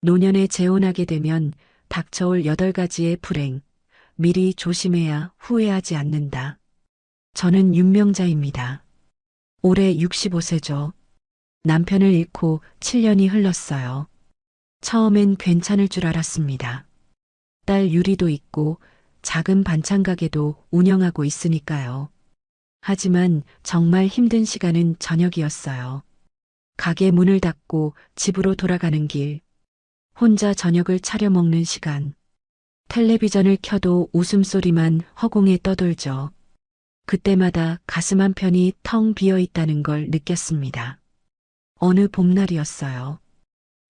노년에 재혼하게 되면 닥쳐올 8가지의 불행, 미리 조심해야 후회하지 않는다. 저는 윤명자입니다. 올해 65세죠. 남편을 잃고 7년이 흘렀어요. 처음엔 괜찮을 줄 알았습니다. 딸 유리도 있고 작은 반찬 가게도 운영하고 있으니까요. 하지만 정말 힘든 시간은 저녁이었어요. 가게 문을 닫고 집으로 돌아가는 길, 혼자 저녁을 차려 먹는 시간, 텔레비전을 켜도 웃음소리만 허공에 떠돌죠. 그때마다 가슴 한편이 텅 비어 있다는 걸 느꼈습니다. 어느 봄날이었어요.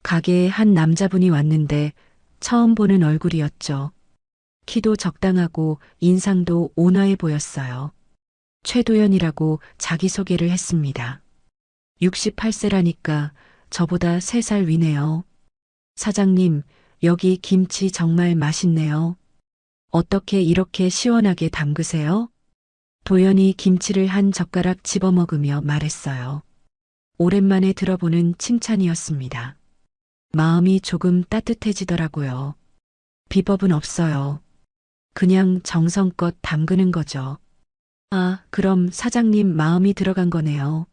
가게에 한 남자분이 왔는데 처음 보는 얼굴이었죠. 키도 적당하고 인상도 온화해 보였어요. 최도연이라고 자기소개를 했습니다. 68세라니까 저보다 3살 위네요. 사장님, 여기 김치 정말 맛있네요. 어떻게 이렇게 시원하게 담그세요? 도연이 김치를 한 젓가락 집어먹으며 말했어요. 오랜만에 들어보는 칭찬이었습니다. 마음이 조금 따뜻해지더라고요. 비법은 없어요. 그냥 정성껏 담그는 거죠. 아, 그럼 사장님 마음이 들어간 거네요.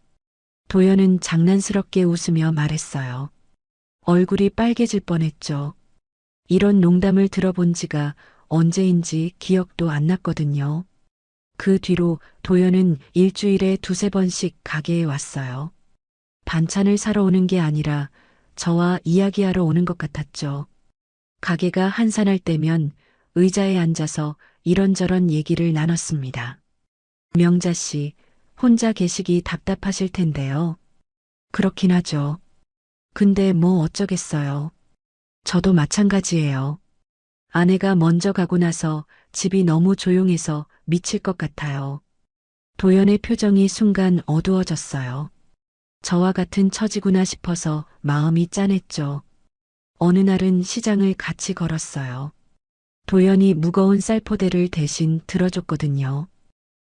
도연은 장난스럽게 웃으며 말했어요. 얼굴이 빨개질 뻔했죠. 이런 농담을 들어본 지가 언제인지 기억도 안 났거든요. 그 뒤로 도연은 일주일에 2~3번씩 가게에 왔어요. 반찬을 사러 오는 게 아니라 저와 이야기하러 오는 것 같았죠. 가게가 한산할 때면 의자에 앉아서 이런저런 얘기를 나눴습니다. 명자 씨, 혼자 계시기 답답하실 텐데요. 그렇긴 하죠. 근데 뭐 어쩌겠어요. 저도 마찬가지예요. 아내가 먼저 가고 나서 집이 너무 조용해서 미칠 것 같아요. 도연의 표정이 순간 어두워졌어요. 저와 같은 처지구나 싶어서 마음이 짠했죠. 어느 날은 시장을 같이 걸었어요. 도연이 무거운 쌀포대를 대신 들어줬거든요.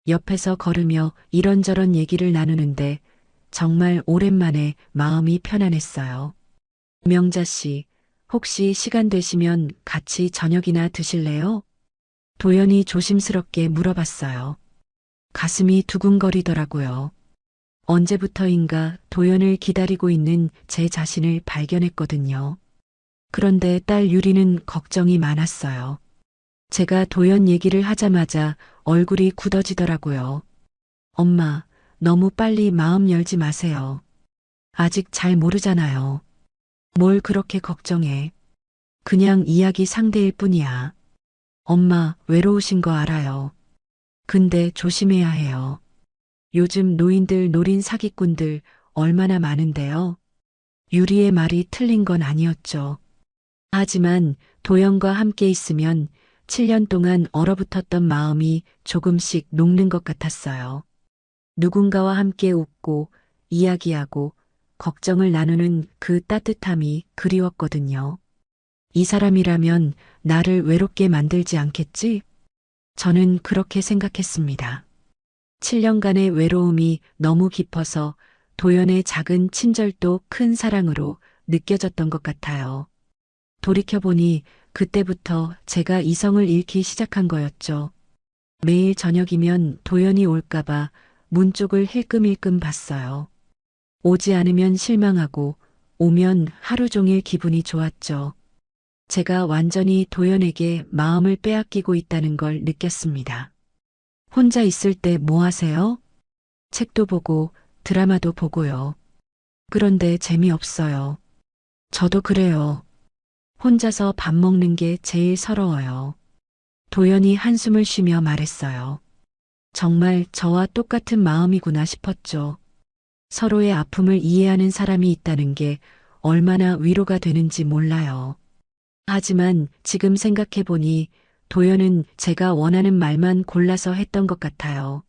옆에서 걸으며 이런저런 얘기를 나누는데 정말 오랜만에 마음이 편안했어요. 명자 씨, 혹시 시간 되시면 같이 저녁이나 드실래요? 도연이 조심스럽게 물어봤어요. 가슴이 두근거리더라고요. 언제부터인가 도연을 기다리고 있는 제 자신을 발견했거든요. 그런데 딸 유리는 걱정이 많았어요. 제가 도연 얘기를 하자마자 얼굴이 굳어지더라고요. 엄마, 너무 빨리 마음 열지 마세요. 아직 잘 모르잖아요. 뭘 그렇게 걱정해. 그냥 이야기 상대일 뿐이야. 엄마, 외로우신 거 알아요. 근데 조심해야 해요. 요즘 노인들 노린 사기꾼들 얼마나 많은데요. 유리의 말이 틀린 건 아니었죠. 하지만 도연과 함께 있으면 7년 동안 얼어붙었던 마음이 조금씩 녹는 것 같았어요. 누군가와 함께 웃고 이야기하고 걱정을 나누는 그 따뜻함이 그리웠거든요. 이 사람이라면 나를 외롭게 만들지 않겠지? 저는 그렇게 생각했습니다. 7년간의 외로움이 너무 깊어서 도연의 작은 친절도 큰 사랑으로 느껴졌던 것 같아요. 돌이켜보니 그때부터 제가 이성을 잃기 시작한 거였죠. 매일 저녁이면 도연이 올까봐 문 쪽을 힐끔힐끔 봤어요. 오지 않으면 실망하고 오면 하루 종일 기분이 좋았죠. 제가 완전히 도연에게 마음을 빼앗기고 있다는 걸 느꼈습니다. 혼자 있을 때 뭐 하세요? 책도 보고 드라마도 보고요. 그런데 재미없어요. 저도 그래요. 혼자서 밥 먹는 게 제일 서러워요. 도연이 한숨을 쉬며 말했어요. 정말 저와 똑같은 마음이구나 싶었죠. 서로의 아픔을 이해하는 사람이 있다는 게 얼마나 위로가 되는지 몰라요. 하지만 지금 생각해보니 도연은 제가 원하는 말만 골라서 했던 것 같아요.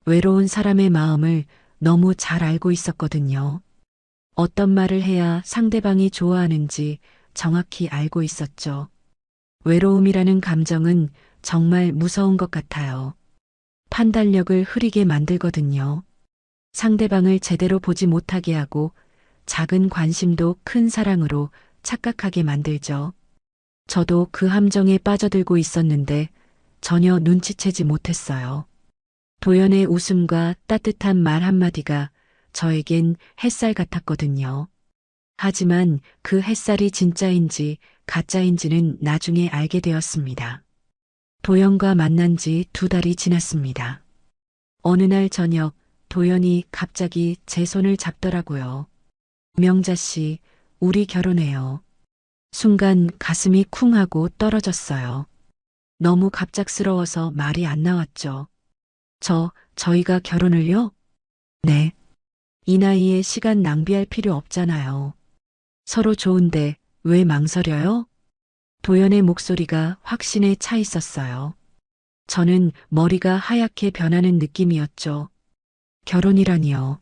외로운 사람의 마음을 너무 잘 알고 있었거든요. 어떤 말을 해야 상대방이 좋아하는지 정확히 알고 있었죠. 외로움이라는 감정은 정말 무서운 것 같아요. 판단력을 흐리게 만들거든요. 상대방을 제대로 보지 못하게 하고 작은 관심도 큰 사랑으로 착각하게 만들죠. 저도 그 함정에 빠져들고 있었는데 전혀 눈치채지 못했어요. 도연의 웃음과 따뜻한 말 한마디가 저에겐 햇살 같았거든요. 하지만 그 햇살이 진짜인지 가짜인지는 나중에 알게 되었습니다. 도연과 만난 지 2달이 지났습니다. 어느 날 저녁 도연이 갑자기 제 손을 잡더라고요. 명자 씨, 우리 결혼해요. 순간 가슴이 쿵 하고 떨어졌어요. 너무 갑작스러워서 말이 안 나왔죠. 저희가 결혼을요? 네. 이 나이에 시간 낭비할 필요 없잖아요. 서로 좋은데 왜 망설여요? 도연의 목소리가 확신에 차 있었어요. 저는 머리가 하얗게 변하는 느낌이었죠. 결혼이라니요.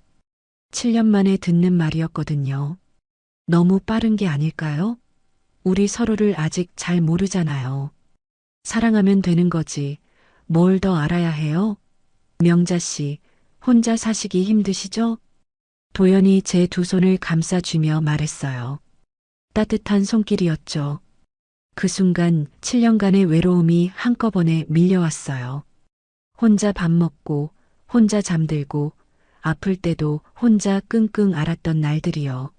7년 만에 듣는 말이었거든요. 너무 빠른 게 아닐까요? 우리 서로를 아직 잘 모르잖아요. 사랑하면 되는 거지. 뭘 더 알아야 해요? 명자 씨, 혼자 사시기 힘드시죠? 도연이 제 2손을 감싸주며 말했어요. 따뜻한 손길이었죠. 그 순간 7년간의 외로움이 한꺼번에 밀려왔어요. 혼자 밥 먹고, 혼자 잠들고, 아플 때도 혼자 끙끙 앓았던 날들이요.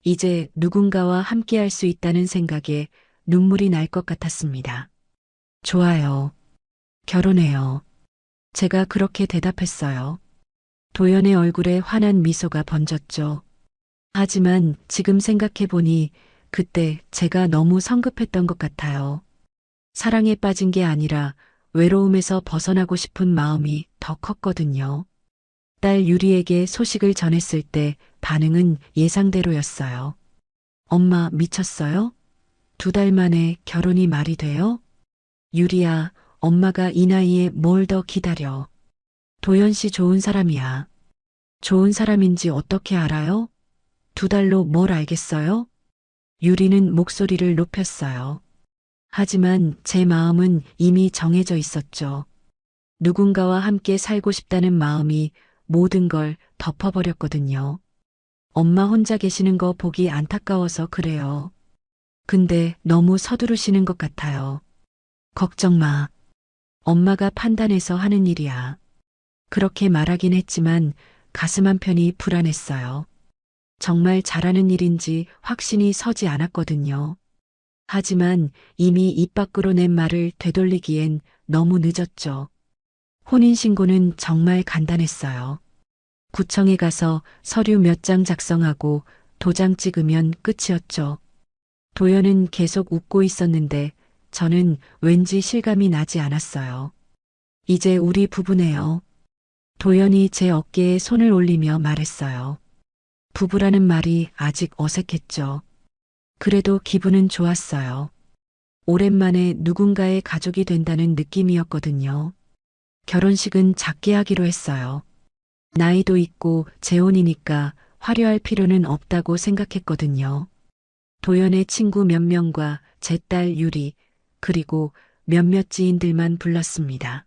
이제 누군가와 함께할 수 있다는 생각에 눈물이 날 것 같았습니다. 좋아요. 결혼해요. 제가 그렇게 대답했어요. 도연의 얼굴에 환한 미소가 번졌죠. 하지만 지금 생각해보니 그때 제가 너무 성급했던 것 같아요. 사랑에 빠진 게 아니라 외로움에서 벗어나고 싶은 마음이 더 컸거든요. 딸 유리에게 소식을 전했을 때 반응은 예상대로였어요. 엄마 미쳤어요? 2달 만에 결혼이 말이 돼요? 유리야, 엄마가 이 나이에 뭘 더 기다려. 도연 씨 좋은 사람이야. 좋은 사람인지 어떻게 알아요? 2달로 뭘 알겠어요? 유리는 목소리를 높였어요. 하지만 제 마음은 이미 정해져 있었죠. 누군가와 함께 살고 싶다는 마음이 모든 걸 덮어버렸거든요. 엄마 혼자 계시는 거 보기 안타까워서 그래요. 근데 너무 서두르시는 것 같아요. 걱정 마. 엄마가 판단해서 하는 일이야. 그렇게 말하긴 했지만 가슴 한편이 불안했어요. 정말 잘하는 일인지 확신이 서지 않았거든요. 하지만 이미 입 밖으로 낸 말을 되돌리기엔 너무 늦었죠. 혼인신고는 정말 간단했어요. 구청에 가서 서류 몇 장 작성하고 도장 찍으면 끝이었죠. 도연은 계속 웃고 있었는데 저는 왠지 실감이 나지 않았어요. 이제 우리 부부네요. 도연이 제 어깨에 손을 올리며 말했어요. 부부라는 말이 아직 어색했죠. 그래도 기분은 좋았어요. 오랜만에 누군가의 가족이 된다는 느낌이었거든요. 결혼식은 작게 하기로 했어요. 나이도 있고 재혼이니까 화려할 필요는 없다고 생각했거든요. 도연의 친구 몇 명과 제 딸 유리, 그리고 몇몇 지인들만 불렀습니다.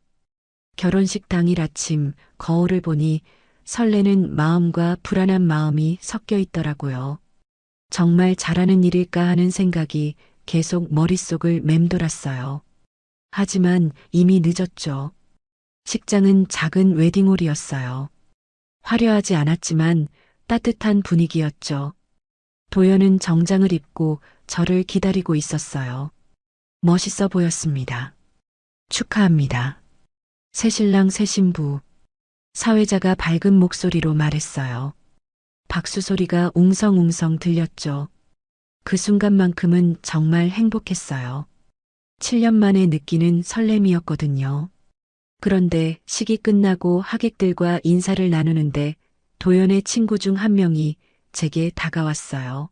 결혼식 당일 아침 거울을 보니 설레는 마음과 불안한 마음이 섞여 있더라고요. 정말 잘하는 일일까 하는 생각이 계속 머릿속을 맴돌았어요. 하지만 이미 늦었죠. 식장은 작은 웨딩홀이었어요. 화려하지 않았지만 따뜻한 분위기였죠. 도연은 정장을 입고 저를 기다리고 있었어요. 멋있어 보였습니다. 축하합니다. 새신랑 새신부. 사회자가 밝은 목소리로 말했어요. 박수 소리가 웅성웅성 들렸죠. 그 순간만큼은 정말 행복했어요. 7년 만에 느끼는 설렘이었거든요. 그런데 식이 끝나고 하객들과 인사를 나누는데 도연의 친구 중 한 명이 제게 다가왔어요.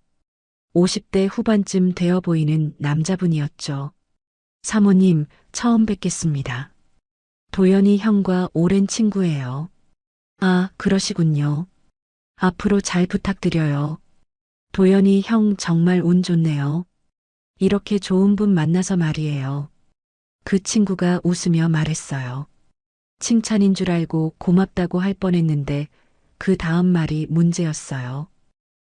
50대 후반쯤 되어 보이는 남자분이었죠. 사모님, 처음 뵙겠습니다. 도연이 형과 오랜 친구예요. 아, 그러시군요. 앞으로 잘 부탁드려요. 도연이 형 정말 운 좋네요. 이렇게 좋은 분 만나서 말이에요. 그 친구가 웃으며 말했어요. 칭찬인 줄 알고 고맙다고 할 뻔했는데 그 다음 말이 문제였어요.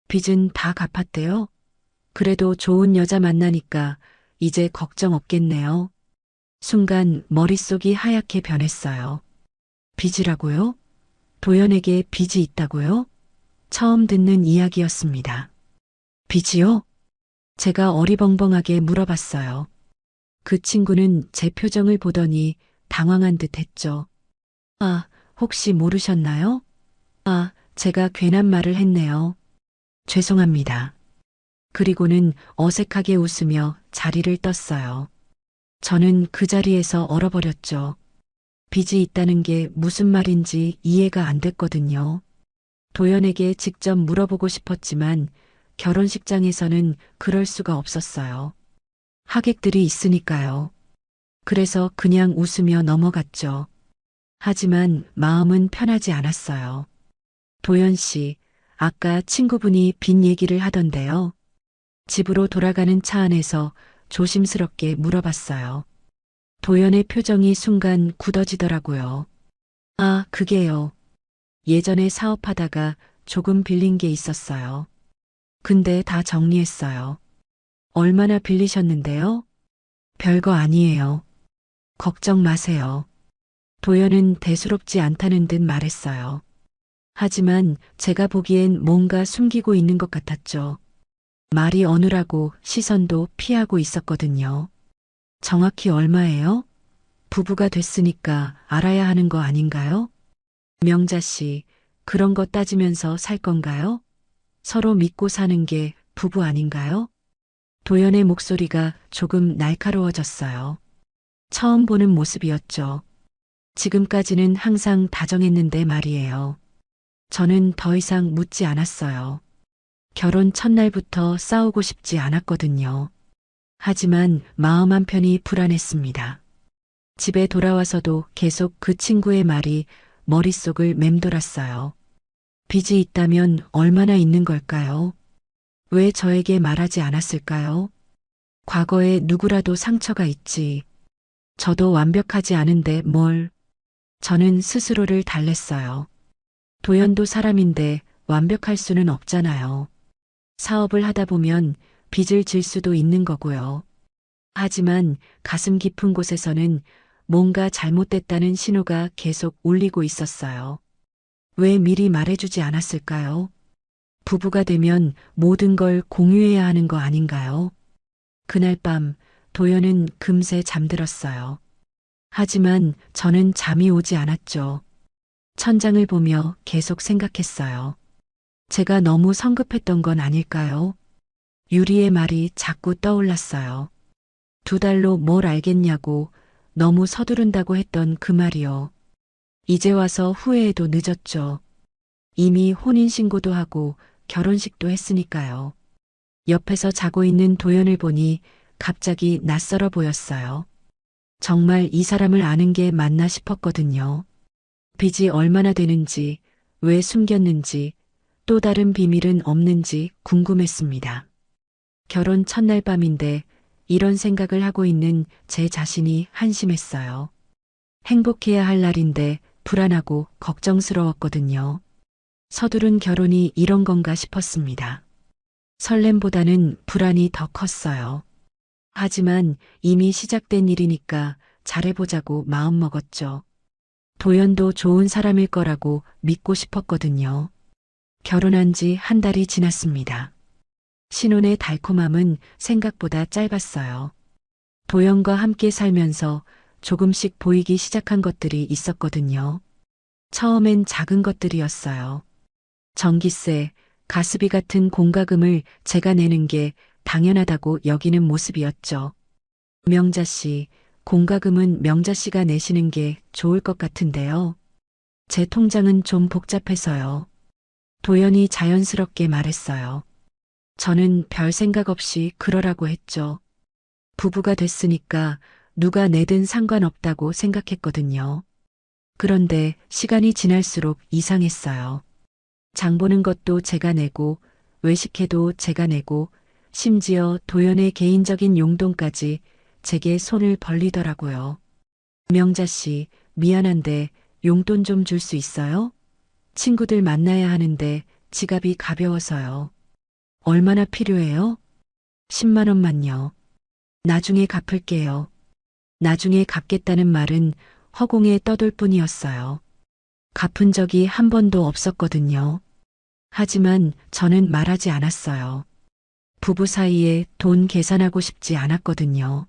빚은 다 갚았대요? 그래도 좋은 여자 만나니까 이제 걱정 없겠네요. 순간 머릿속이 하얗게 변했어요. 빚이라고요? 도연에게 빚이 있다고요? 처음 듣는 이야기였습니다. 빚이요? 제가 어리벙벙하게 물어봤어요. 그 친구는 제 표정을 보더니 당황한 듯 했죠. 아, 혹시 모르셨나요? 아, 제가 괜한 말을 했네요. 죄송합니다. 그리고는 어색하게 웃으며 자리를 떴어요. 저는 그 자리에서 얼어버렸죠. 빚이 있다는 게 무슨 말인지 이해가 안 됐거든요. 도연에게 직접 물어보고 싶었지만 결혼식장에서는 그럴 수가 없었어요. 하객들이 있으니까요. 그래서 그냥 웃으며 넘어갔죠. 하지만 마음은 편하지 않았어요. 도연 씨, 아까 친구분이 빚 얘기를 하던데요. 집으로 돌아가는 차 안에서 조심스럽게 물어봤어요. 도연의 표정이 순간 굳어지더라고요. 아, 그게요. 예전에 사업하다가 조금 빌린 게 있었어요. 근데 다 정리했어요. 얼마나 빌리셨는데요? 별거 아니에요. 걱정 마세요. 도연은 대수롭지 않다는 듯 말했어요. 하지만 제가 보기엔 뭔가 숨기고 있는 것 같았죠. 말이 어눌하고 시선도 피하고 있었거든요. 정확히 얼마예요? 부부가 됐으니까 알아야 하는 거 아닌가요? 명자 씨, 그런 거 따지면서 살 건가요? 서로 믿고 사는 게 부부 아닌가요? 도연의 목소리가 조금 날카로워졌어요. 처음 보는 모습이었죠. 지금까지는 항상 다정했는데 말이에요. 저는 더 이상 묻지 않았어요. 결혼 첫날부터 싸우고 싶지 않았거든요. 하지만 마음 한편이 불안했습니다. 집에 돌아와서도 계속 그 친구의 말이 머릿속을 맴돌았어요. 빚이 있다면 얼마나 있는 걸까요? 왜 저에게 말하지 않았을까요? 과거에 누구라도 상처가 있지. 저도 완벽하지 않은데 뭘. 저는 스스로를 달랬어요. 도연도 사람인데 완벽할 수는 없잖아요. 사업을 하다 보면 빚을 질 수도 있는 거고요. 하지만 가슴 깊은 곳에서는 뭔가 잘못됐다는 신호가 계속 울리고 있었어요. 왜 미리 말해주지 않았을까요? 부부가 되면 모든 걸 공유해야 하는 거 아닌가요? 그날 밤 도연은 금세 잠들었어요. 하지만 저는 잠이 오지 않았죠. 천장을 보며 계속 생각했어요. 제가 너무 성급했던 건 아닐까요? 유리의 말이 자꾸 떠올랐어요. 2달로 뭘 알겠냐고 너무 서두른다고 했던 그 말이요. 이제 와서 후회해도 늦었죠. 이미 혼인신고도 하고 결혼식도 했으니까요. 옆에서 자고 있는 도연을 보니 갑자기 낯설어 보였어요. 정말 이 사람을 아는 게 맞나 싶었거든요. 빚이 얼마나 되는지, 왜 숨겼는지, 또 다른 비밀은 없는지 궁금했습니다. 결혼 첫날 밤인데 이런 생각을 하고 있는 제 자신이 한심했어요. 행복해야 할 날인데 불안하고 걱정스러웠거든요. 서두른 결혼이 이런 건가 싶었습니다. 설렘보다는 불안이 더 컸어요. 하지만 이미 시작된 일이니까 잘해보자고 마음먹었죠. 도연도 좋은 사람일 거라고 믿고 싶었거든요. 결혼한 지 1달이 지났습니다. 신혼의 달콤함은 생각보다 짧았어요. 도연과 함께 살면서 조금씩 보이기 시작한 것들이 있었거든요. 처음엔 작은 것들이었어요. 전기세, 가스비 같은 공과금을 제가 내는 게 당연하다고 여기는 모습이었죠. 명자 씨, 공과금은 명자 씨가 내시는 게 좋을 것 같은데요. 제 통장은 좀 복잡해서요. 도연이 자연스럽게 말했어요. 저는 별 생각 없이 그러라고 했죠. 부부가 됐으니까 누가 내든 상관없다고 생각했거든요. 그런데 시간이 지날수록 이상했어요. 장 보는 것도 제가 내고, 외식해도 제가 내고, 심지어 도연의 개인적인 용돈까지 제게 손을 벌리더라고요. 명자 씨, 미안한데 용돈 좀 줄 수 있어요? 친구들 만나야 하는데 지갑이 가벼워서요. 얼마나 필요해요? 10만 원만요. 나중에 갚을게요. 나중에 갚겠다는 말은 허공에 떠돌 뿐이었어요. 갚은 적이 한 번도 없었거든요. 하지만 저는 말하지 않았어요. 부부 사이에 돈 계산하고 싶지 않았거든요.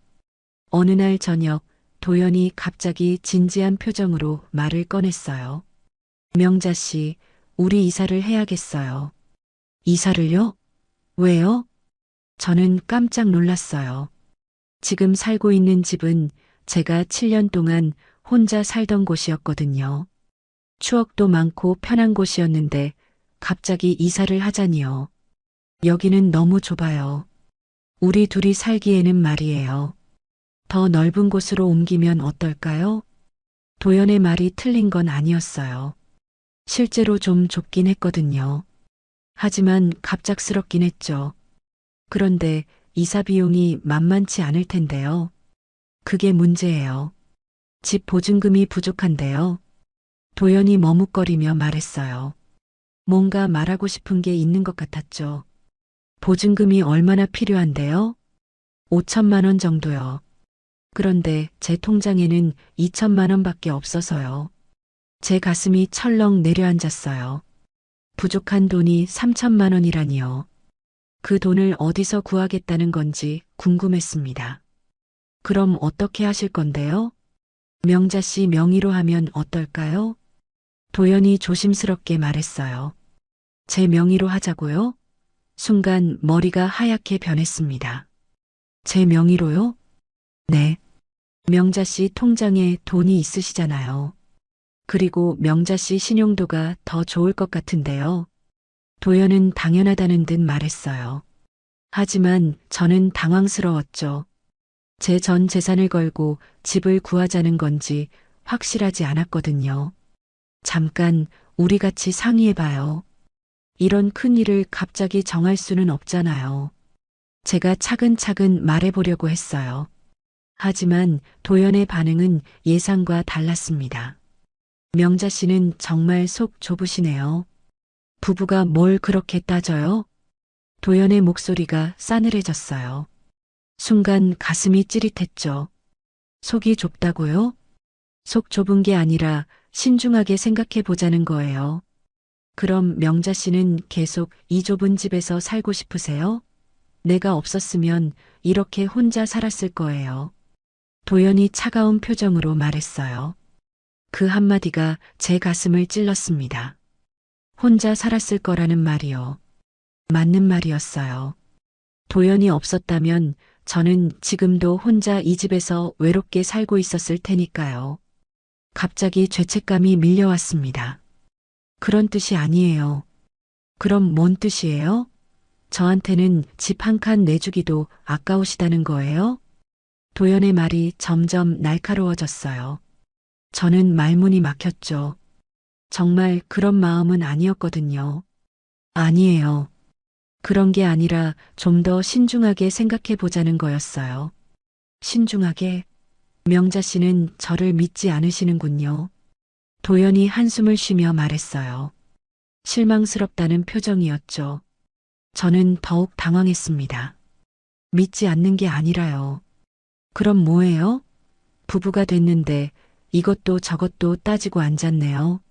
어느 날 저녁 도연이 갑자기 진지한 표정으로 말을 꺼냈어요. 명자 씨, 우리 이사를 해야겠어요. 이사를요? 왜요? 저는 깜짝 놀랐어요. 지금 살고 있는 집은 제가 7년 동안 혼자 살던 곳이었거든요. 추억도 많고 편한 곳이었는데 갑자기 이사를 하자니요. 여기는 너무 좁아요. 우리 둘이 살기에는 말이에요. 더 넓은 곳으로 옮기면 어떨까요? 도연의 말이 틀린 건 아니었어요. 실제로 좀 좁긴 했거든요. 하지만 갑작스럽긴 했죠. 그런데 이사 비용이 만만치 않을 텐데요. 그게 문제예요. 집 보증금이 부족한데요. 도연이 머뭇거리며 말했어요. 뭔가 말하고 싶은 게 있는 것 같았죠. 보증금이 얼마나 필요한데요? 5천만 원 정도요. 그런데 제 통장에는 2천만 원밖에 없어서요. 제 가슴이 철렁 내려앉았어요. 부족한 돈이 3천만 원이라니요. 그 돈을 어디서 구하겠다는 건지 궁금했습니다. 그럼 어떻게 하실 건데요? 명자 씨 명의로 하면 어떨까요? 도연이 조심스럽게 말했어요. 제 명의로 하자고요? 순간 머리가 하얗게 변했습니다. 제 명의로요? 네. 명자 씨 통장에 돈이 있으시잖아요. 그리고 명자 씨 신용도가 더 좋을 것 같은데요. 도연은 당연하다는 듯 말했어요. 하지만 저는 당황스러웠죠. 제 전 재산을 걸고 집을 구하자는 건지 확실하지 않았거든요. 잠깐 우리 같이 상의해봐요. 이런 큰 일을 갑자기 정할 수는 없잖아요. 제가 차근차근 말해보려고 했어요. 하지만 도연의 반응은 예상과 달랐습니다. 명자 씨는 정말 속 좁으시네요. 부부가 뭘 그렇게 따져요? 도연의 목소리가 싸늘해졌어요. 순간 가슴이 찌릿했죠. 속이 좁다고요? 속 좁은 게 아니라 신중하게 생각해 보자는 거예요. 그럼 명자 씨는 계속 이 좁은 집에서 살고 싶으세요? 내가 없었으면 이렇게 혼자 살았을 거예요. 도연이 차가운 표정으로 말했어요. 그 한마디가 제 가슴을 찔렀습니다. 혼자 살았을 거라는 말이요. 맞는 말이었어요. 도연이 없었다면 저는 지금도 혼자 이 집에서 외롭게 살고 있었을 테니까요. 갑자기 죄책감이 밀려왔습니다. 그런 뜻이 아니에요. 그럼 뭔 뜻이에요? 저한테는 집 한 칸 내주기도 아까우시다는 거예요? 도연의 말이 점점 날카로워졌어요. 저는 말문이 막혔죠. 정말 그런 마음은 아니었거든요. 아니에요. 그런 게 아니라 좀 더 신중하게 생각해 보자는 거였어요. 신중하게? 명자 씨는 저를 믿지 않으시는군요. 도연이 한숨을 쉬며 말했어요. 실망스럽다는 표정이었죠. 저는 더욱 당황했습니다. 믿지 않는 게 아니라요. 그럼 뭐예요? 부부가 됐는데 이것도 저것도 따지고 앉았네요.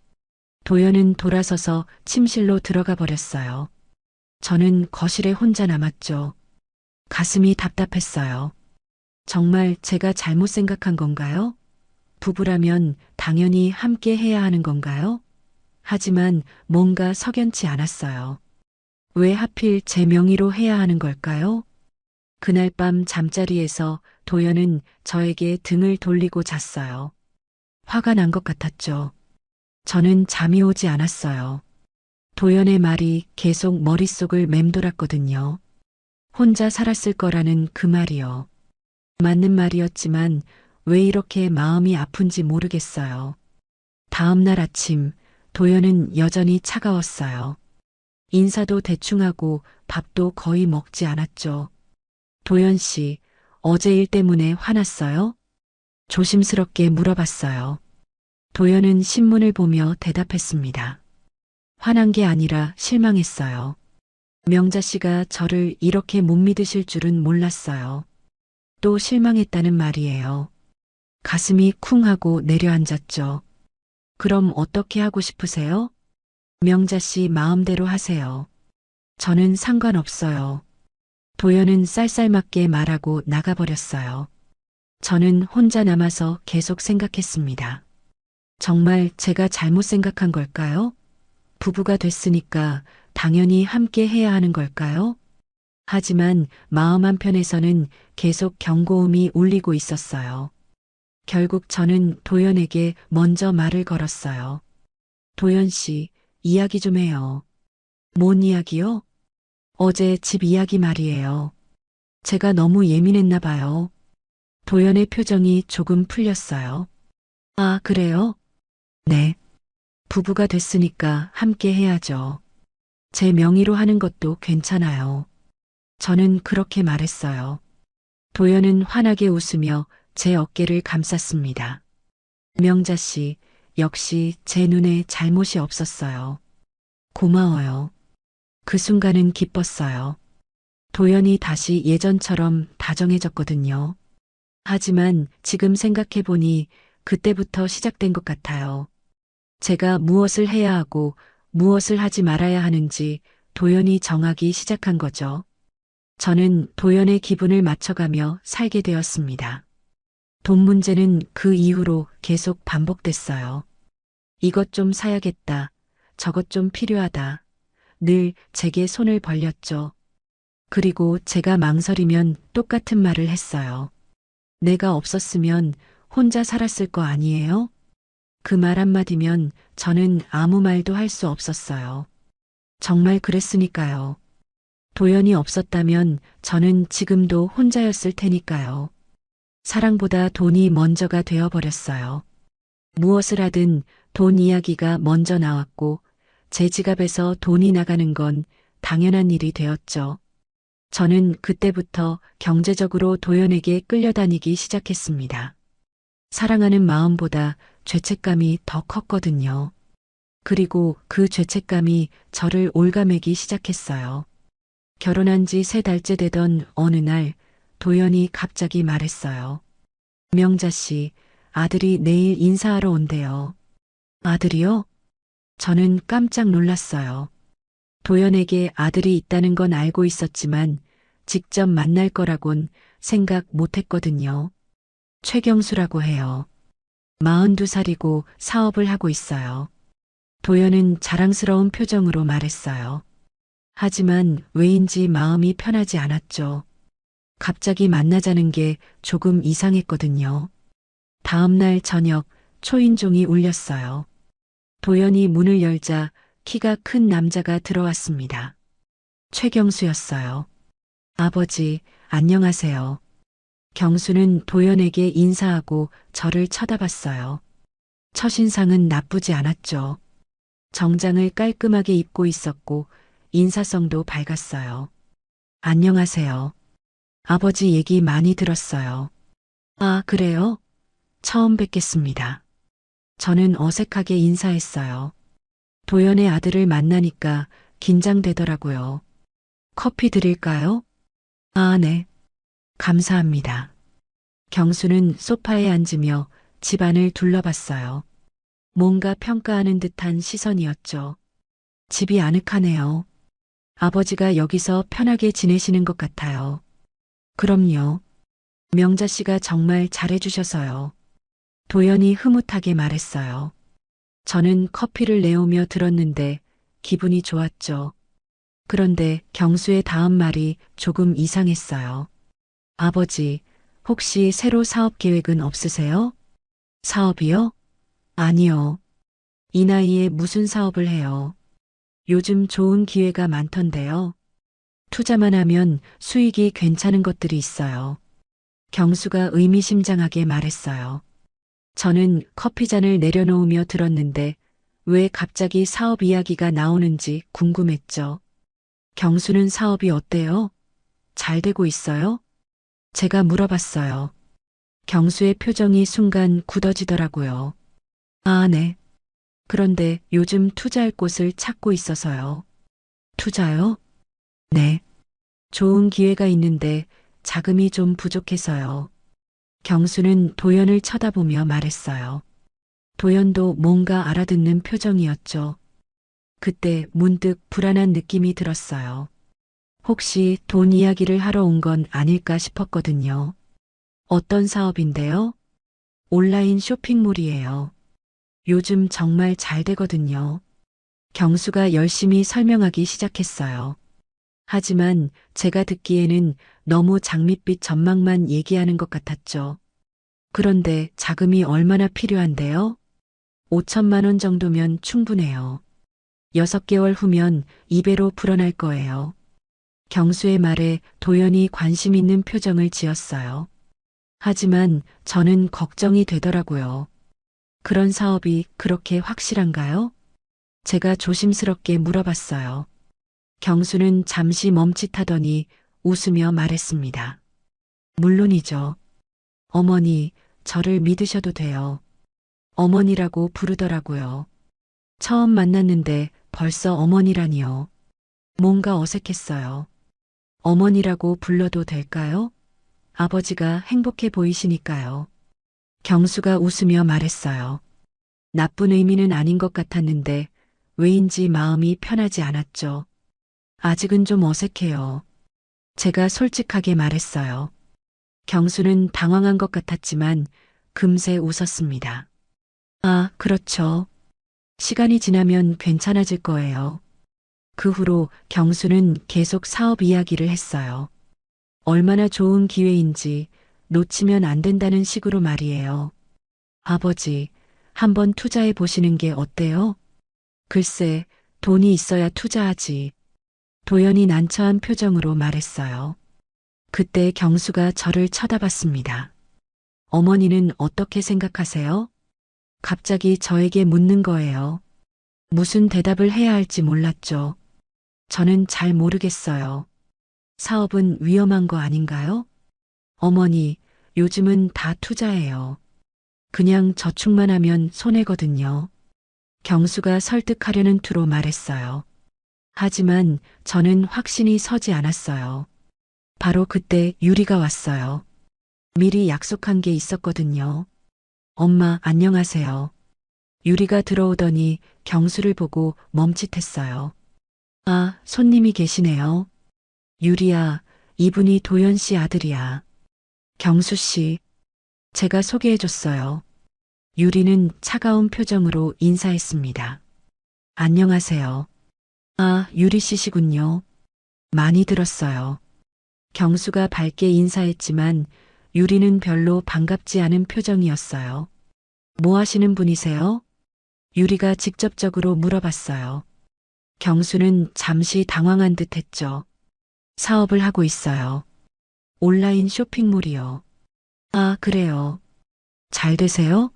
도연은 돌아서서 침실로 들어가 버렸어요. 저는 거실에 혼자 남았죠. 가슴이 답답했어요. 정말 제가 잘못 생각한 건가요? 부부라면 당연히 함께 해야 하는 건가요? 하지만 뭔가 석연치 않았어요. 왜 하필 제 명의로 해야 하는 걸까요? 그날 밤 잠자리에서 도연은 저에게 등을 돌리고 잤어요. 화가 난 것 같았죠. 저는 잠이 오지 않았어요. 도연의 말이 계속 머릿속을 맴돌았거든요. 혼자 살았을 거라는 그 말이요. 맞는 말이었지만 왜 이렇게 마음이 아픈지 모르겠어요. 다음 날 아침 도연은 여전히 차가웠어요. 인사도 대충 하고 밥도 거의 먹지 않았죠. 도연 씨, 어제 일 때문에 화났어요? 조심스럽게 물어봤어요. 도연은 신문을 보며 대답했습니다. 화난 게 아니라 실망했어요. 명자 씨가 저를 이렇게 못 믿으실 줄은 몰랐어요. 또 실망했다는 말이에요. 가슴이 쿵 하고 내려앉았죠. 그럼 어떻게 하고 싶으세요? 명자 씨 마음대로 하세요. 저는 상관없어요. 도연은 쌀쌀맞게 말하고 나가버렸어요. 저는 혼자 남아서 계속 생각했습니다. 정말 제가 잘못 생각한 걸까요? 부부가 됐으니까 당연히 함께 해야 하는 걸까요? 하지만 마음 한편에서는 계속 경고음이 울리고 있었어요. 결국 저는 도연에게 먼저 말을 걸었어요. 도연 씨, 이야기 좀 해요. 뭔 이야기요? 어제 집 이야기 말이에요. 제가 너무 예민했나 봐요. 도연의 표정이 조금 풀렸어요. 아, 그래요? 네. 부부가 됐으니까 함께 해야죠. 제 명의로 하는 것도 괜찮아요. 저는 그렇게 말했어요. 도연은 환하게 웃으며 제 어깨를 감쌌습니다. 명자 씨, 역시 제 눈에 잘못이 없었어요. 고마워요. 그 순간은 기뻤어요. 도연이 다시 예전처럼 다정해졌거든요. 하지만 지금 생각해보니 그때부터 시작된 것 같아요. 제가 무엇을 해야 하고 무엇을 하지 말아야 하는지 도연이 정하기 시작한 거죠. 저는 도연의 기분을 맞춰가며 살게 되었습니다. 돈 문제는 그 이후로 계속 반복됐어요. 이것 좀 사야겠다. 저것 좀 필요하다. 늘 제게 손을 벌렸죠. 그리고 제가 망설이면 똑같은 말을 했어요. 내가 없었으면 혼자 살았을 거 아니에요? 그 말 한마디면 저는 아무 말도 할 수 없었어요. 정말 그랬으니까요. 도연이 없었다면 저는 지금도 혼자였을 테니까요. 사랑보다 돈이 먼저가 되어버렸어요. 무엇을 하든 돈 이야기가 먼저 나왔고 제 지갑에서 돈이 나가는 건 당연한 일이 되었죠. 저는 그때부터 경제적으로 도연에게 끌려다니기 시작했습니다. 사랑하는 마음보다 죄책감이 더 컸거든요. 그리고 그 죄책감이 저를 올가매기 시작했어요. 결혼한 지 3달째 되던 어느 날 도연이 갑자기 말했어요. 명자 씨, 아들이 내일 인사하러 온대요. 아들이요? 저는 깜짝 놀랐어요. 도연에게 아들이 있다는 건 알고 있었지만 직접 만날 거라곤 생각 못 했거든요. 최경수라고 해요. 42살이고 사업을 하고 있어요. 도연은 자랑스러운 표정으로 말했어요. 하지만 왜인지 마음이 편하지 않았죠. 갑자기 만나자는 게 조금 이상했거든요. 다음 날 저녁 초인종이 울렸어요. 도연이 문을 열자 키가 큰 남자가 들어왔습니다. 최경수였어요. 아버지, 안녕하세요. 경수는 도연에게 인사하고 저를 쳐다봤어요. 첫인상은 나쁘지 않았죠. 정장을 깔끔하게 입고 있었고 인사성도 밝았어요. 안녕하세요. 아버지 얘기 많이 들었어요. 아, 그래요? 처음 뵙겠습니다. 저는 어색하게 인사했어요. 도연의 아들을 만나니까 긴장되더라고요. 커피 드릴까요? 아, 네. 감사합니다. 경수는 소파에 앉으며 집안을 둘러봤어요. 뭔가 평가하는 듯한 시선이었죠. 집이 아늑하네요. 아버지가 여기서 편하게 지내시는 것 같아요. 그럼요. 명자 씨가 정말 잘해주셔서요. 도연이 흐뭇하게 말했어요. 저는 커피를 내오며 들었는데 기분이 좋았죠. 그런데 경수의 다음 말이 조금 이상했어요. 아버지, 혹시 새로 사업 계획은 없으세요? 사업이요? 아니요. 이 나이에 무슨 사업을 해요? 요즘 좋은 기회가 많던데요. 투자만 하면 수익이 괜찮은 것들이 있어요. 경수가 의미심장하게 말했어요. 저는 커피잔을 내려놓으며 들었는데 왜 갑자기 사업 이야기가 나오는지 궁금했죠. 경수는 사업이 어때요? 잘 되고 있어요? 제가 물어봤어요. 경수의 표정이 순간 굳어지더라고요. 아, 네. 그런데 요즘 투자할 곳을 찾고 있어서요. 투자요? 네. 좋은 기회가 있는데 자금이 좀 부족해서요. 경수는 도연을 쳐다보며 말했어요. 도연도 뭔가 알아듣는 표정이었죠. 그때 문득 불안한 느낌이 들었어요. 혹시 돈 이야기를 하러 온 건 아닐까 싶었거든요. 어떤 사업인데요? 온라인 쇼핑몰이에요. 요즘 정말 잘 되거든요. 경수가 열심히 설명하기 시작했어요. 하지만 제가 듣기에는 너무 장밋빛 전망만 얘기하는 것 같았죠. 그런데 자금이 얼마나 필요한데요? 5천만 원 정도면 충분해요. 6개월 후면 2배로 불어날 거예요. 경수의 말에 도연이 관심 있는 표정을 지었어요. 하지만 저는 걱정이 되더라고요. 그런 사업이 그렇게 확실한가요? 제가 조심스럽게 물어봤어요. 경수는 잠시 멈칫하더니 웃으며 말했습니다. 물론이죠. 어머니, 저를 믿으셔도 돼요. 어머니라고 부르더라고요. 처음 만났는데 벌써 어머니라니요. 뭔가 어색했어요. 어머니라고 불러도 될까요? 아버지가 행복해 보이시니까요. 경수가 웃으며 말했어요. 나쁜 의미는 아닌 것 같았는데 왜인지 마음이 편하지 않았죠. 아직은 좀 어색해요. 제가 솔직하게 말했어요. 경수는 당황한 것 같았지만 금세 웃었습니다. 아, 그렇죠. 시간이 지나면 괜찮아질 거예요. 그 후로 경수는 계속 사업 이야기를 했어요. 얼마나 좋은 기회인지 놓치면 안 된다는 식으로 말이에요. 아버지, 한번 투자해 보시는 게 어때요? 글쎄, 돈이 있어야 투자하지. 도연이 난처한 표정으로 말했어요. 그때 경수가 저를 쳐다봤습니다. 어머니는 어떻게 생각하세요? 갑자기 저에게 묻는 거예요. 무슨 대답을 해야 할지 몰랐죠. 저는 잘 모르겠어요. 사업은 위험한 거 아닌가요? 어머니, 요즘은 다 투자해요. 그냥 저축만 하면 손해거든요. 경수가 설득하려는 투로 말했어요. 하지만 저는 확신이 서지 않았어요. 바로 그때 유리가 왔어요. 미리 약속한 게 있었거든요. 엄마, 안녕하세요. 유리가 들어오더니 경수를 보고 멈칫했어요. 아, 손님이 계시네요. 유리야, 이분이 도연 씨 아들이야. 경수 씨, 제가 소개해줬어요. 유리는 차가운 표정으로 인사했습니다. 안녕하세요. 아, 유리 씨시군요. 많이 들었어요. 경수가 밝게 인사했지만 유리는 별로 반갑지 않은 표정이었어요. 뭐 하시는 분이세요? 유리가 직접적으로 물어봤어요. 경수는 잠시 당황한 듯 했죠. 사업을 하고 있어요. 온라인 쇼핑몰이요. 아, 그래요. 잘 되세요?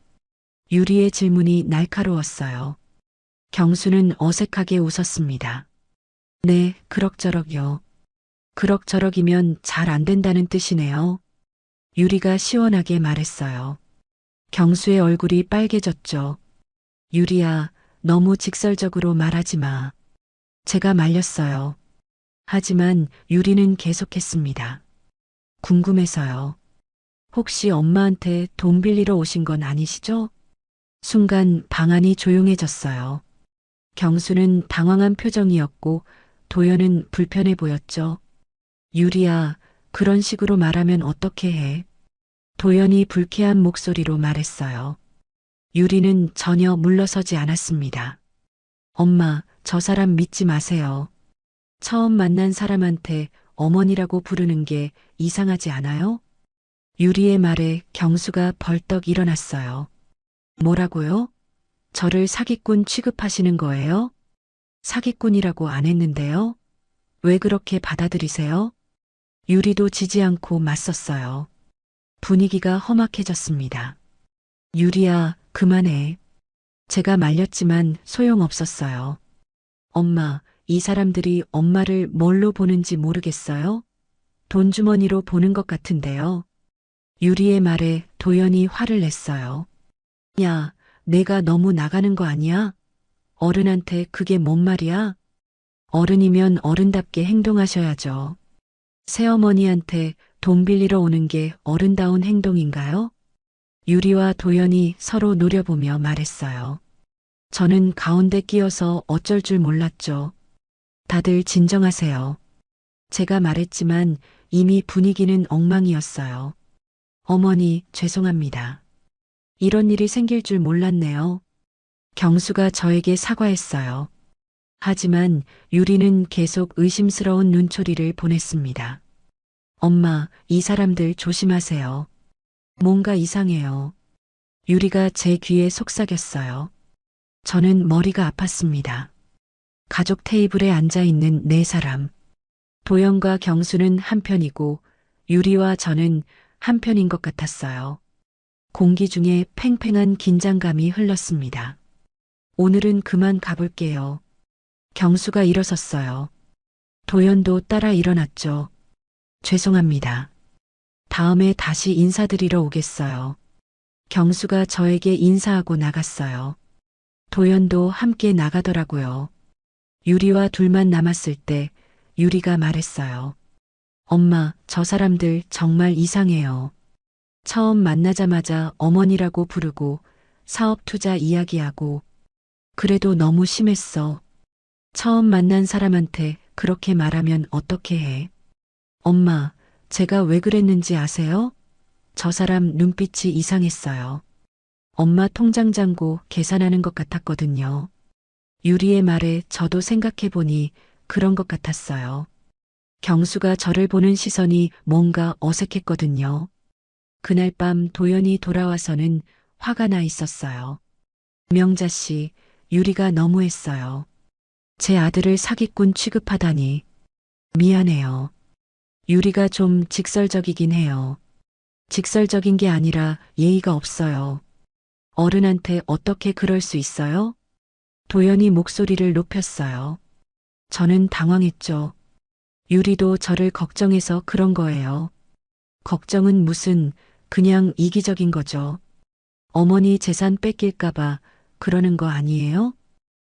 유리의 질문이 날카로웠어요. 경수는 어색하게 웃었습니다. 네, 그럭저럭요. 그럭저럭이면 잘 안 된다는 뜻이네요. 유리가 시원하게 말했어요. 경수의 얼굴이 빨개졌죠. 유리야, 너무 직설적으로 말하지 마. 제가 말렸어요. 하지만 유리는 계속했습니다. 궁금해서요. 혹시 엄마한테 돈 빌리러 오신 건 아니시죠? 순간 방 안이 조용해졌어요. 경수는 당황한 표정이었고 도연은 불편해 보였죠. 유리야, 그런 식으로 말하면 어떻게 해? 도연이 불쾌한 목소리로 말했어요. 유리는 전혀 물러서지 않았습니다. 엄마, 저 사람 믿지 마세요. 처음 만난 사람한테 어머니라고 부르는 게 이상하지 않아요? 유리의 말에 경수가 벌떡 일어났어요. 뭐라고요? 저를 사기꾼 취급하시는 거예요? 사기꾼이라고 안 했는데요? 왜 그렇게 받아들이세요? 유리도 지지 않고 맞섰어요. 분위기가 험악해졌습니다. 유리야, 그만해. 제가 말렸지만 소용없었어요. 엄마, 이 사람들이 엄마를 뭘로 보는지 모르겠어요? 돈주머니로 보는 것 같은데요. 유리의 말에 도연이 화를 냈어요. 야, 내가 너무 나가는 거 아니야? 어른한테 그게 뭔 말이야? 어른이면 어른답게 행동하셔야죠. 새어머니한테 돈 빌리러 오는 게 어른다운 행동인가요? 유리와 도연이 서로 노려보며 말했어요. 저는 가운데 끼어서 어쩔 줄 몰랐죠. 다들 진정하세요. 제가 말했지만 이미 분위기는 엉망이었어요. 어머니, 죄송합니다. 이런 일이 생길 줄 몰랐네요. 경수가 저에게 사과했어요. 하지만 유리는 계속 의심스러운 눈초리를 보냈습니다. 엄마, 이 사람들 조심하세요. 뭔가 이상해요. 유리가 제 귀에 속삭였어요. 저는 머리가 아팠습니다. 가족 테이블에 앉아 있는 네 사람. 도연과 경수는 한편이고 유리와 저는 한편인 것 같았어요. 공기 중에 팽팽한 긴장감이 흘렀습니다. 오늘은 그만 가볼게요. 경수가 일어섰어요. 도연도 따라 일어났죠. 죄송합니다. 다음에 다시 인사드리러 오겠어요. 경수가 저에게 인사하고 나갔어요. 도연도 함께 나가더라고요. 유리와 둘만 남았을 때 유리가 말했어요. 엄마, 저 사람들 정말 이상해요. 처음 만나자마자 어머니라고 부르고 사업 투자 이야기하고 그래도 너무 심했어. 처음 만난 사람한테 그렇게 말하면 어떻게 해? 엄마, 제가 왜 그랬는지 아세요? 저 사람 눈빛이 이상했어요. 엄마 통장 잔고 계산하는 것 같았거든요. 유리의 말에 저도 생각해보니 그런 것 같았어요. 경수가 저를 보는 시선이 뭔가 어색했거든요. 그날 밤 도연이 돌아와서는 화가 나 있었어요. 명자 씨, 유리가 너무했어요. 제 아들을 사기꾼 취급하다니. 미안해요. 유리가 좀 직설적이긴 해요. 직설적인 게 아니라 예의가 없어요. 어른한테 어떻게 그럴 수 있어요? 도연이 목소리를 높였어요. 저는 당황했죠. 유리도 저를 걱정해서 그런 거예요. 걱정은 무슨, 그냥 이기적인 거죠. 어머니 재산 뺏길까봐 그러는 거 아니에요?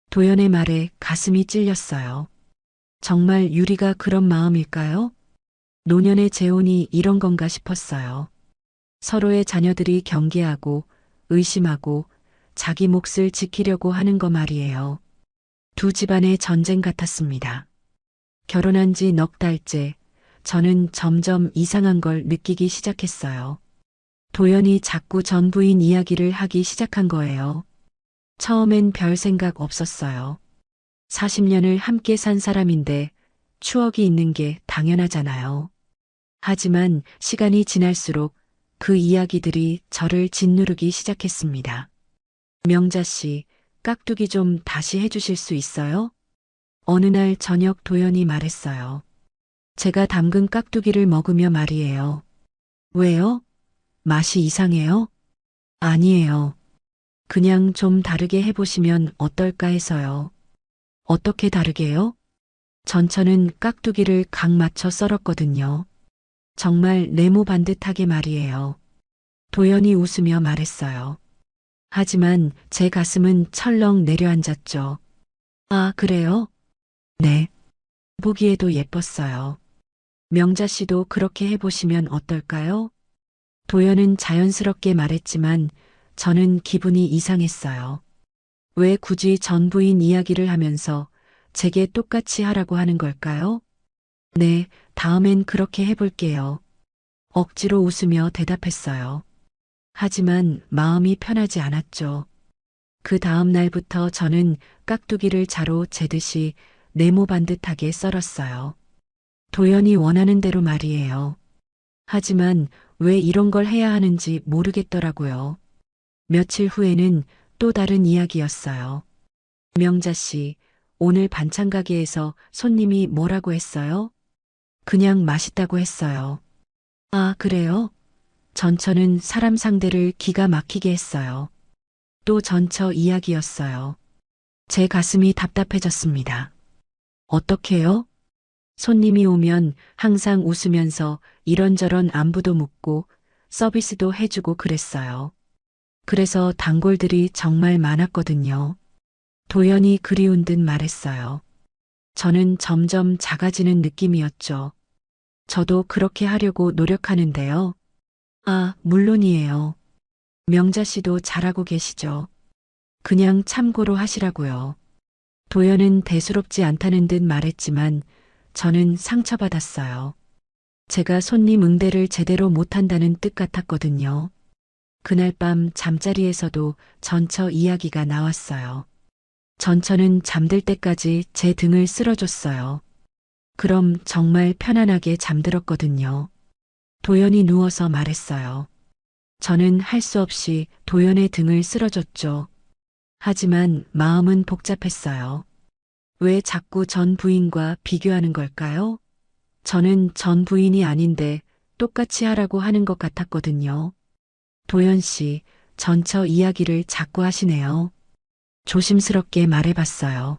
도연의 말에 가슴이 찔렸어요. 정말 유리가 그런 마음일까요? 노년의 재혼이 이런 건가 싶었어요. 서로의 자녀들이 경계하고 의심하고 자기 몫을 지키려고 하는 거 말이에요. 두 집안의 전쟁 같았습니다. 결혼한 지 넉 달째 저는 점점 이상한 걸 느끼기 시작했어요. 도연이 자꾸 전 부인 이야기를 하기 시작한 거예요. 처음엔 별 생각 없었어요. 40년을 함께 산 사람인데 추억이 있는 게 당연하잖아요. 하지만 시간이 지날수록 그 이야기들이 저를 짓누르기 시작했습니다. 명자 씨, 깍두기 좀 다시 해주실 수 있어요? 어느 날 저녁 도연이 말했어요. 제가 담근 깍두기를 먹으며 말이에요. 왜요? 맛이 이상해요? 아니에요. 그냥 좀 다르게 해보시면 어떨까 해서요. 어떻게 다르게요? 전처는 깍두기를 각 맞춰 썰었거든요. 정말 네모 반듯하게 말이에요. 도연이 웃으며 말했어요. 하지만 제 가슴은 철렁 내려앉았죠. 아, 그래요? 네. 보기에도 예뻤어요. 명자 씨도 그렇게 해보시면 어떨까요? 도연은 자연스럽게 말했지만 저는 기분이 이상했어요. 왜 굳이 전 부인 이야기를 하면서 제게 똑같이 하라고 하는 걸까요? 네, 다음엔 그렇게 해볼게요. 억지로 웃으며 대답했어요. 하지만 마음이 편하지 않았죠. 그 다음 날부터 저는 깍두기를 자로 재듯이 네모 반듯하게 썰었어요. 도연이 원하는 대로 말이에요. 하지만 왜 이런 걸 해야 하는지 모르겠더라고요. 며칠 후에는 또 다른 이야기였어요. 명자 씨, 오늘 반찬 가게에서 손님이 뭐라고 했어요? 그냥 맛있다고 했어요. 아, 그래요? 전처는 사람 상대를 기가 막히게 했어요. 또 전처 이야기였어요. 제 가슴이 답답해졌습니다. 어떻게요? 손님이 오면 항상 웃으면서 이런저런 안부도 묻고 서비스도 해주고 그랬어요. 그래서 단골들이 정말 많았거든요. 도연이 그리운 듯 말했어요. 저는 점점 작아지는 느낌이었죠. 저도 그렇게 하려고 노력하는데요. 아, 물론이에요. 명자 씨도 잘하고 계시죠. 그냥 참고로 하시라고요. 도연은 대수롭지 않다는 듯 말했지만 저는 상처받았어요. 제가 손님 응대를 제대로 못한다는 뜻 같았거든요. 그날 밤 잠자리에서도 전처 이야기가 나왔어요. 전처는 잠들 때까지 제 등을 쓸어줬어요. 그럼 정말 편안하게 잠들었거든요. 도연이 누워서 말했어요. 저는 할 수 없이 도연의 등을 쓸어줬죠. 하지만 마음은 복잡했어요. 왜 자꾸 전 부인과 비교하는 걸까요? 저는 전 부인이 아닌데 똑같이 하라고 하는 것 같았거든요. 도연 씨, 전처 이야기를 자꾸 하시네요. 조심스럽게 말해봤어요.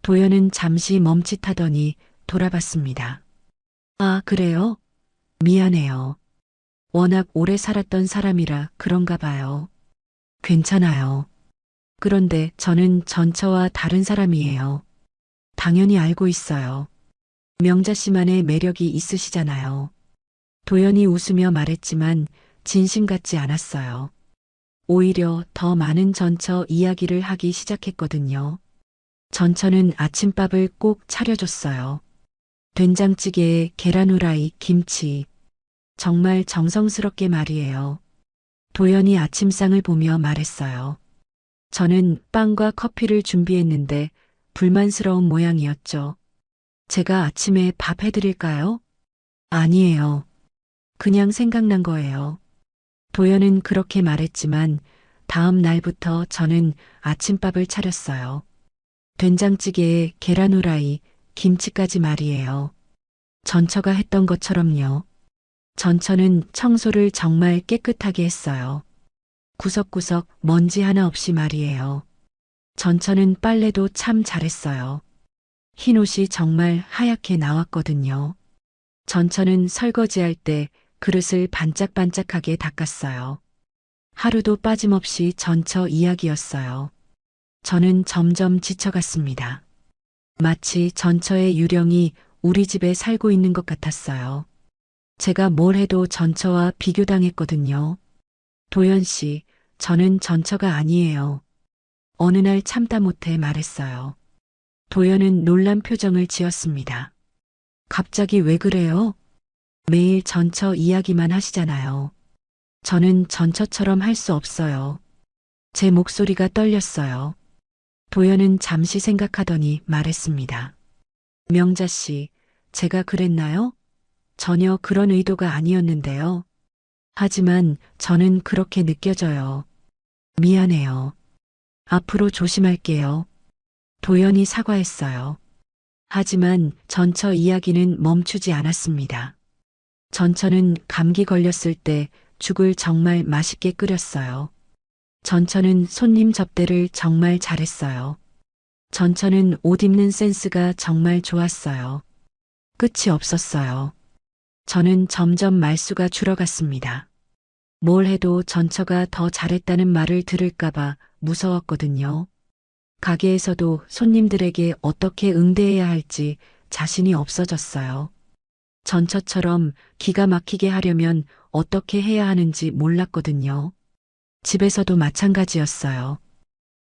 도연은 잠시 멈칫하더니 돌아봤습니다. 아, 그래요? 미안해요. 워낙 오래 살았던 사람이라 그런가 봐요. 괜찮아요. 그런데 저는 전처와 다른 사람이에요. 당연히 알고 있어요. 명자 씨만의 매력이 있으시잖아요. 도연이 웃으며 말했지만 진심 같지 않았어요. 오히려 더 많은 전처 이야기를 하기 시작했거든요. 전처는 아침밥을 꼭 차려줬어요. 된장찌개에 계란 후라이, 김치. 정말 정성스럽게 말이에요. 도연이 아침상을 보며 말했어요. 저는 빵과 커피를 준비했는데 불만스러운 모양이었죠. 제가 아침에 밥 해드릴까요? 아니에요. 그냥 생각난 거예요. 도연은 그렇게 말했지만 다음 날부터 저는 아침밥을 차렸어요. 된장찌개에 계란 후라이, 김치까지 말이에요. 전처가 했던 것처럼요. 전처는 청소를 정말 깨끗하게 했어요. 구석구석 먼지 하나 없이 말이에요. 전처는 빨래도 참 잘했어요. 흰 옷이 정말 하얗게 나왔거든요. 전처는 설거지할 때 그릇을 반짝반짝하게 닦았어요. 하루도 빠짐없이 전처 이야기였어요. 저는 점점 지쳐갔습니다. 마치 전처의 유령이 우리 집에 살고 있는 것 같았어요. 제가 뭘 해도 전처와 비교당했거든요. 도연 씨, 저는 전처가 아니에요. 어느 날 참다 못해 말했어요. 도연은 놀란 표정을 지었습니다. 갑자기 왜 그래요? 매일 전처 이야기만 하시잖아요. 저는 전처처럼 할 수 없어요. 제 목소리가 떨렸어요. 도연은 잠시 생각하더니 말했습니다. 명자 씨, 제가 그랬나요? 전혀 그런 의도가 아니었는데요. 하지만 저는 그렇게 느껴져요. 미안해요. 앞으로 조심할게요. 도연이 사과했어요. 하지만 전처 이야기는 멈추지 않았습니다. 전처는 감기 걸렸을 때 죽을 정말 맛있게 끓였어요. 전처는 손님 접대를 정말 잘했어요. 전처는 옷 입는 센스가 정말 좋았어요. 끝이 없었어요. 저는 점점 말수가 줄어갔습니다. 뭘 해도 전처가 더 잘했다는 말을 들을까봐 무서웠거든요. 가게에서도 손님들에게 어떻게 응대해야 할지 자신이 없어졌어요. 전처처럼 기가 막히게 하려면 어떻게 해야 하는지 몰랐거든요. 집에서도 마찬가지였어요.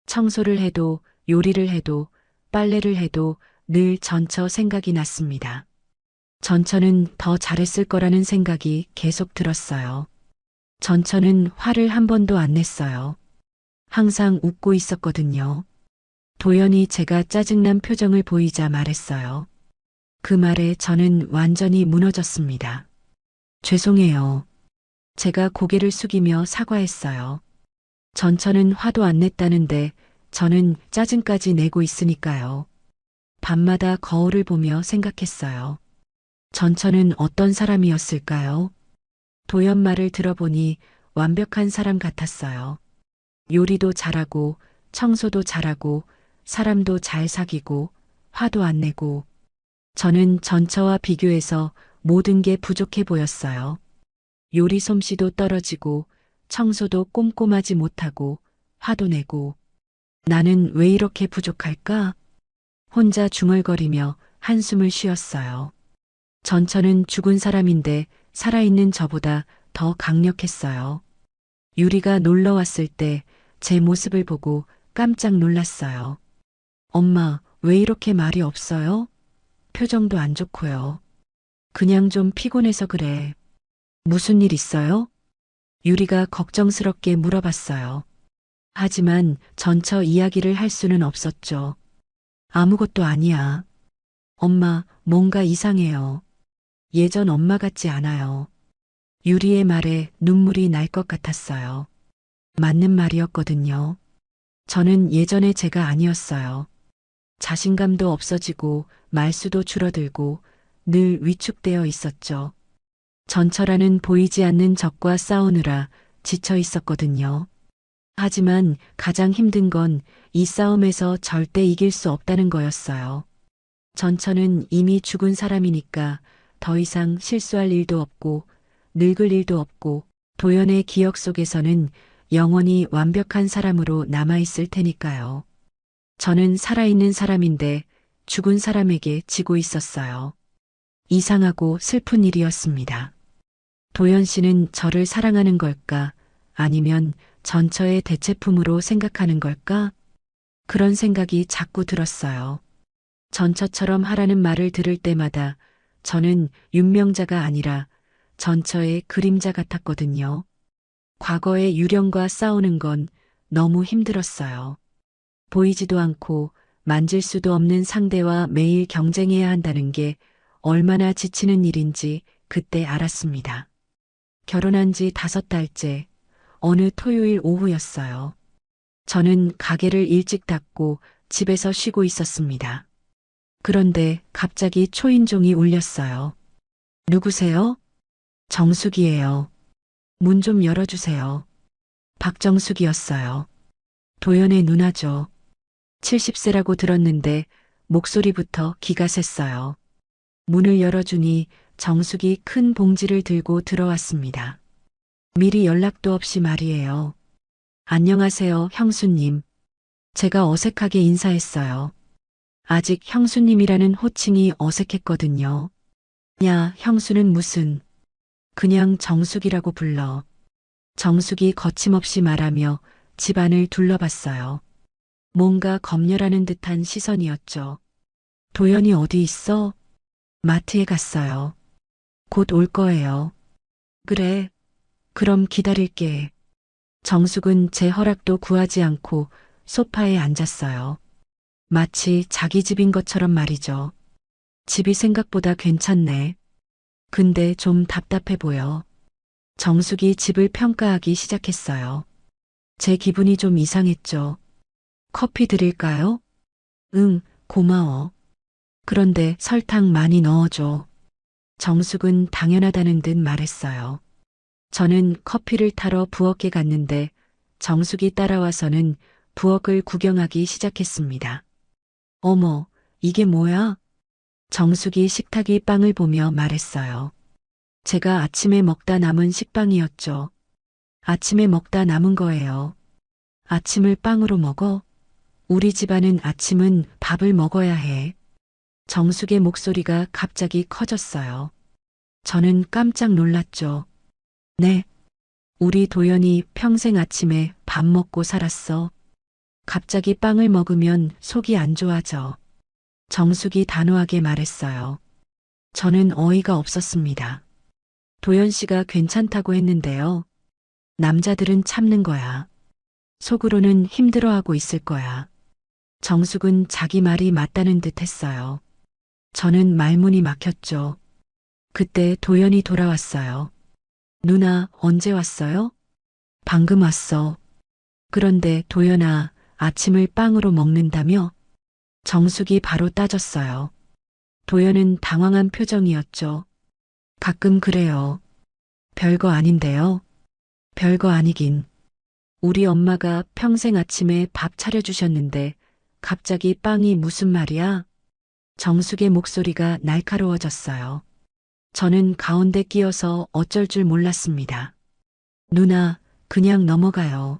청소를 해도 요리를 해도 빨래를 해도 늘 전처 생각이 났습니다. 전처는 더 잘했을 거라는 생각이 계속 들었어요. 전처는 화를 한 번도 안 냈어요. 항상 웃고 있었거든요. 도연이 제가 짜증난 표정을 보이자 말했어요. 그 말에 저는 완전히 무너졌습니다. 죄송해요. 제가 고개를 숙이며 사과했어요. 전처는 화도 안 냈다는데 저는 짜증까지 내고 있으니까요. 밤마다 거울을 보며 생각했어요. 전처는 어떤 사람이었을까요? 도연 말을 들어보니 완벽한 사람 같았어요. 요리도 잘하고 청소도 잘하고 사람도 잘 사귀고 화도 안 내고 저는 전처와 비교해서 모든 게 부족해 보였어요. 요리 솜씨도 떨어지고 청소도 꼼꼼하지 못하고 화도 내고 나는 왜 이렇게 부족할까? 혼자 중얼거리며 한숨을 쉬었어요. 전처는 죽은 사람인데 살아있는 저보다 더 강력했어요. 유리가 놀러 왔을 때 제 모습을 보고 깜짝 놀랐어요. 엄마, 왜 이렇게 말이 없어요? 표정도 안 좋고요. 그냥 좀 피곤해서 그래. 무슨 일 있어요? 유리가 걱정스럽게 물어봤어요. 하지만 전처 이야기를 할 수는 없었죠. 아무것도 아니야. 엄마, 뭔가 이상해요. 예전 엄마 같지 않아요. 유리의 말에 눈물이 날 것 같았어요. 맞는 말이었거든요. 저는 예전의 제가 아니었어요. 자신감도 없어지고 말수도 줄어들고 늘 위축되어 있었죠. 전철아는 보이지 않는 적과 싸우느라 지쳐 있었거든요. 하지만 가장 힘든 건 이 싸움에서 절대 이길 수 없다는 거였어요. 전처는 이미 죽은 사람이니까 더 이상 실수할 일도 없고 늙을 일도 없고 도연의 기억 속에서는 영원히 완벽한 사람으로 남아있을 테니까요. 저는 살아있는 사람인데 죽은 사람에게 지고 있었어요. 이상하고 슬픈 일이었습니다. 도연 씨는 저를 사랑하는 걸까? 아니면 전처의 대체품으로 생각하는 걸까? 그런 생각이 자꾸 들었어요. 전처처럼 하라는 말을 들을 때마다 저는 윤명자가 아니라 전처의 그림자 같았거든요. 과거의 유령과 싸우는 건 너무 힘들었어요. 보이지도 않고 만질 수도 없는 상대와 매일 경쟁해야 한다는 게 얼마나 지치는 일인지 그때 알았습니다. 결혼한 지 5달째, 어느 토요일 오후였어요. 저는 가게를 일찍 닫고 집에서 쉬고 있었습니다. 그런데 갑자기 초인종이 울렸어요. 누구세요? 정숙이에요. 문 좀 열어주세요. 박정숙이었어요. 도연의 누나죠. 70세라고 들었는데 목소리부터 기가 샜어요. 문을 열어주니 정숙이 큰 봉지를 들고 들어왔습니다. 미리 연락도 없이 말이에요. 안녕하세요, 형수님. 제가 어색하게 인사했어요. 아직 형수님이라는 호칭이 어색했거든요. 야, 형수는 무슨. 그냥 정숙이라고 불러. 정숙이 거침없이 말하며 집안을 둘러봤어요. 뭔가 검열하는 듯한 시선이었죠. 도연이 어디 있어? 마트에 갔어요. 곧 올 거예요. 그래. 그럼 기다릴게. 정숙은 제 허락도 구하지 않고 소파에 앉았어요. 마치 자기 집인 것처럼 말이죠. 집이 생각보다 괜찮네. 근데 좀 답답해 보여. 정숙이 집을 평가하기 시작했어요. 제 기분이 좀 이상했죠. 커피 드릴까요? 응, 고마워. 그런데 설탕 많이 넣어줘. 정숙은 당연하다는 듯 말했어요. 저는 커피를 타러 부엌에 갔는데 정숙이 따라와서는 부엌을 구경하기 시작했습니다. 어머, 이게 뭐야? 정숙이 식탁이 빵을 보며 말했어요. 제가 아침에 먹다 남은 식빵이었죠. 아침에 먹다 남은 거예요. 아침을 빵으로 먹어? 우리 집안은 아침은 밥을 먹어야 해. 정숙의 목소리가 갑자기 커졌어요. 저는 깜짝 놀랐죠. 네. 우리 도연이 평생 아침에 밥 먹고 살았어. 갑자기 빵을 먹으면 속이 안 좋아져. 정숙이 단호하게 말했어요. 저는 어이가 없었습니다. 도연 씨가 괜찮다고 했는데요. 남자들은 참는 거야. 속으로는 힘들어하고 있을 거야. 정숙은 자기 말이 맞다는 듯 했어요. 저는 말문이 막혔죠. 그때 도연이 돌아왔어요. 누나, 언제 왔어요? 방금 왔어. 그런데 도연아, 아침을 빵으로 먹는다며? 정숙이 바로 따졌어요. 도연은 당황한 표정이었죠. 가끔 그래요. 별거 아닌데요. 별거 아니긴. 우리 엄마가 평생 아침에 밥 차려주셨는데 갑자기 빵이 무슨 말이야? 정숙의 목소리가 날카로워졌어요. 저는 가운데 끼어서 어쩔 줄 몰랐습니다. 누나, 그냥 넘어가요.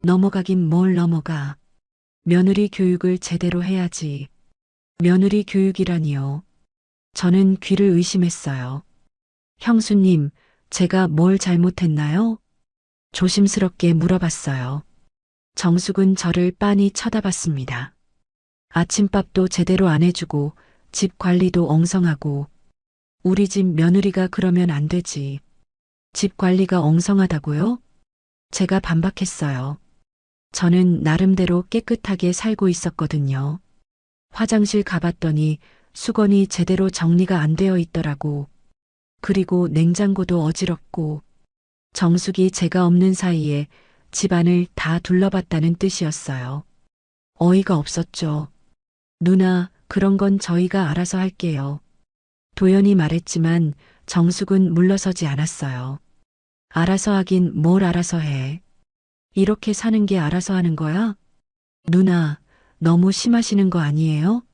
넘어가긴 뭘 넘어가. 며느리 교육을 제대로 해야지. 며느리 교육이라니요. 저는 귀를 의심했어요. 형수님, 제가 뭘 잘못했나요? 조심스럽게 물어봤어요. 정숙은 저를 빤히 쳐다봤습니다. 아침밥도 제대로 안 해주고 집 관리도 엉성하고 우리 집 며느리가 그러면 안 되지. 집 관리가 엉성하다고요? 제가 반박했어요. 저는 나름대로 깨끗하게 살고 있었거든요. 화장실 가봤더니 수건이 제대로 정리가 안 되어 있더라고. 그리고 냉장고도 어지럽고 정숙이 제가 없는 사이에 집안을 다 둘러봤다는 뜻이었어요. 어이가 없었죠. 누나, 그런 건 저희가 알아서 할게요. 도연이 말했지만 정숙은 물러서지 않았어요. 알아서 하긴 뭘 알아서 해. 이렇게 사는 게 알아서 하는 거야? 누나, 너무 심하시는 거 아니에요?